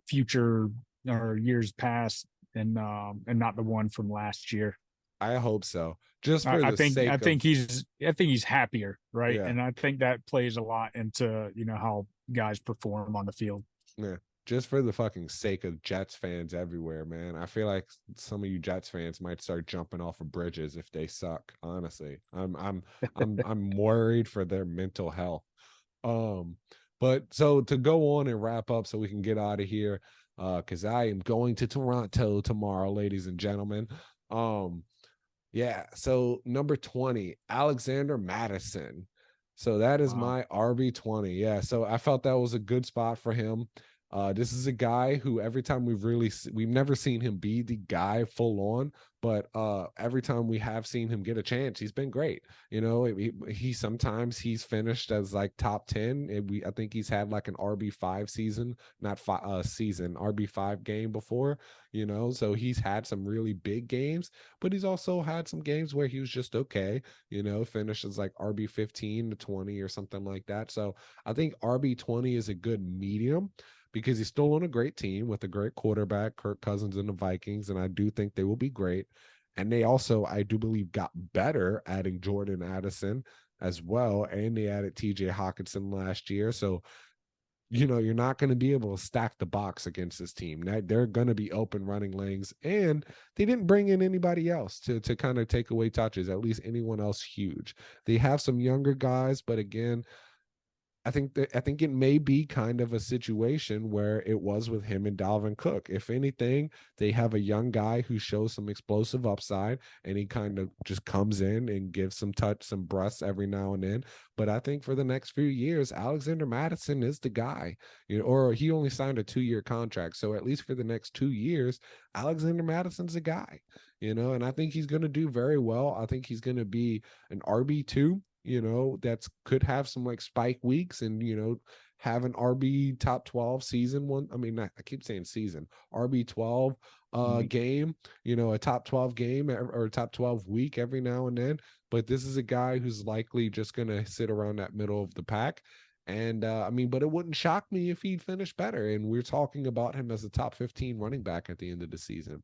future or years past, and not the one from last year. I hope so. Just for I think he's happier, right? Yeah. And I think that plays a lot into how guys perform on the field. Yeah, just for the fucking sake of Jets fans everywhere, man. I feel like some of you Jets fans might start jumping off of bridges if they suck. Honestly, I'm worried for their mental health. But so to go on and wrap up, so we can get out of here, because I am going to Toronto tomorrow, ladies and gentlemen. Yeah, so number 20, Alexander Madison. So that is Wow. my RB20. Yeah. So I felt that was a good spot for him. This is a guy who every time we've never seen him be the guy full on, but every time we have seen him get a chance, he's been great. You know, he sometimes he's finished as like top 10. I think he's had like an RB5 season, not season RB5 game before. You know, so he's had some really big games, but he's also had some games where he was just okay. You know, finishes like RB15 to 20 or something like that. So I think RB20 is a good medium because he's still on a great team with a great quarterback, Kirk Cousins and the Vikings, and I do think they will be great. And they also, I do believe, got better adding Jordan Addison as well, and they added TJ Hawkinson last year. So, you know, you're not going to be able to stack the box against this team. They're going to be open running lanes, and they didn't bring in anybody else to kind of take away touches, at least anyone else huge. They have some younger guys, but again, I think it may be kind of a situation where it was with him and Dalvin Cook. If anything, they have a young guy who shows some explosive upside, and he kind of just comes in and gives some breaths every now and then. But I think for the next few years, Alexander Mattison is the guy. You know, or he only signed a 2-year contract, so at least for the next 2 years, Alexander Madison's the guy. You know, and I think he's going to do very well. I think he's going to be an RB2. You know, that's could have some like spike weeks and, you know, have an RB top 12 season one. I mean, I keep saying season, RB 12 game, you know, a top 12 game or a top 12 week every now and then. But this is a guy who's likely just going to sit around that middle of the pack. And I mean, but it wouldn't shock me if he'd finish better. And we're talking about him as a top 15 running back at the end of the season,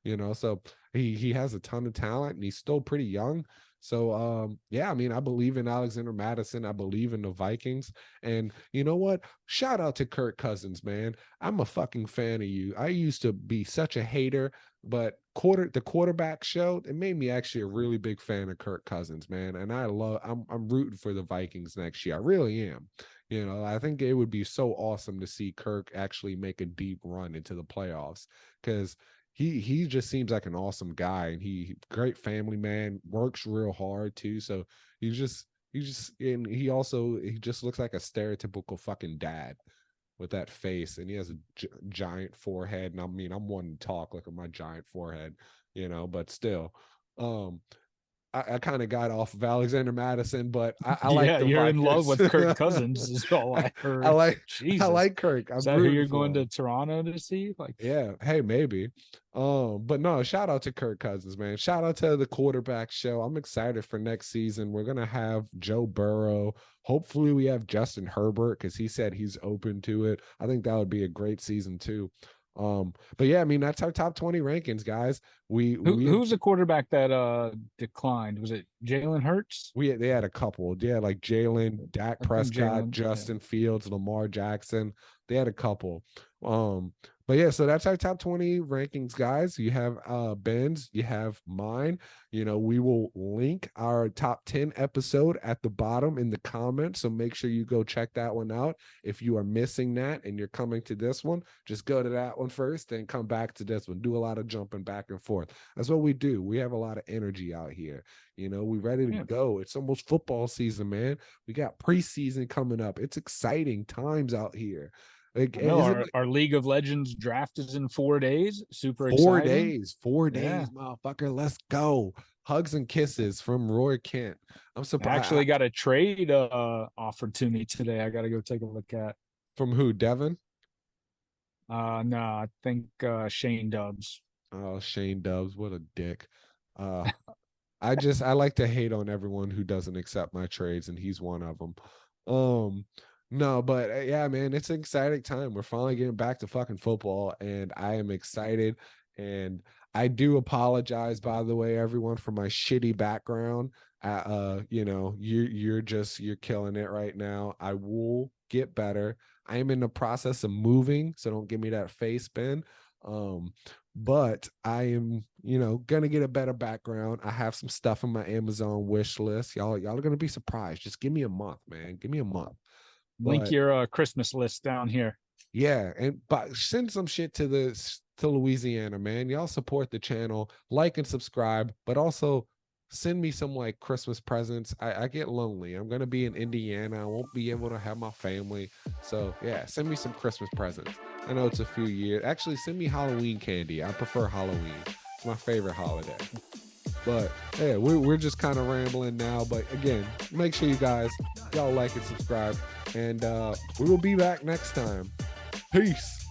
you know, so he has a ton of talent and he's still pretty young. So, yeah, I mean, I believe in Alexander Mattison. I believe in the Vikings. And you know what? Shout out to Kirk Cousins, man. I'm a fucking fan of you. I used to be such a hater, but the quarterback show, it made me actually a really big fan of Kirk Cousins, man. And I'm rooting for the Vikings next year. I really am. You know, I think it would be so awesome to see Kirk actually make a deep run into the playoffs because he just seems like an awesome guy, and he great family man, works real hard too. So he just and he just looks like a stereotypical fucking dad with that face, and he has a giant forehead. And I mean, I'm one to talk, look at my giant forehead, you know, but still, I kind of got off of Alexander Madison, but I like the you're Vikings. in love with Kirk Cousins is all I heard. I like Kirk. Is that who you're going to Toronto to see? Like, yeah, hey, maybe. But no, shout out to Kirk Cousins, man. Shout out to the quarterback show. I'm excited for next season. We're gonna have Joe Burrow. Hopefully, we have Justin Herbert because he said he's open to it. I think that would be a great season too. But yeah, I mean, that's our top 20 rankings, guys. Who's the quarterback that declined? Was it Jalen Hurts? They had a couple. Yeah, like Jalen, Dak Prescott, Justin Fields, Lamar Jackson. They had a couple. But yeah, so that's our top 20 rankings, guys. You have Ben's, you have mine. You know, we will link our top 10 episode at the bottom in the comments. So make sure you go check that one out. If you are missing that and you're coming to this one, just go to that one first and come back to this one. Do a lot of jumping back and forth. That's what we do. We have a lot of energy out here. You know, we're ready to go. It's almost football season, man. We got preseason coming up. It's exciting times out here. Like, our League of Legends draft is in 4 days. Super exciting. 4 days, motherfucker. Let's go. Hugs and kisses from Roy Kent. I'm surprised. I actually got a trade offered to me today. I got to go take a look at. From who? Devin? No, I think Shane Dubs. Oh, Shane Dubs. What a dick. I like to hate on everyone who doesn't accept my trades, and he's one of them. No, but yeah, man, it's an exciting time. We're finally getting back to fucking football, and I am excited. And I do apologize, by the way, everyone, for my shitty background. You know, you're killing it right now. I will get better. I am in the process of moving, so don't give me that face, Ben. But I am, you know, gonna get a better background. I have some stuff on my Amazon wish list. Y'all are gonna be surprised. Just give me a month, man. Give me a month. Link your Christmas list down here. Yeah, but send some shit to Louisiana, man. Y'all support the channel, like and subscribe, but also send me some like Christmas presents. I get lonely. I'm gonna be in Indiana. I won't be able to have my family. So yeah, send me some Christmas presents. I know it's a few years. Actually, send me Halloween candy. I prefer Halloween. It's my favorite holiday. But yeah, we're just kind of rambling now. But again, make sure y'all like and subscribe. And we will be back next time. Peace.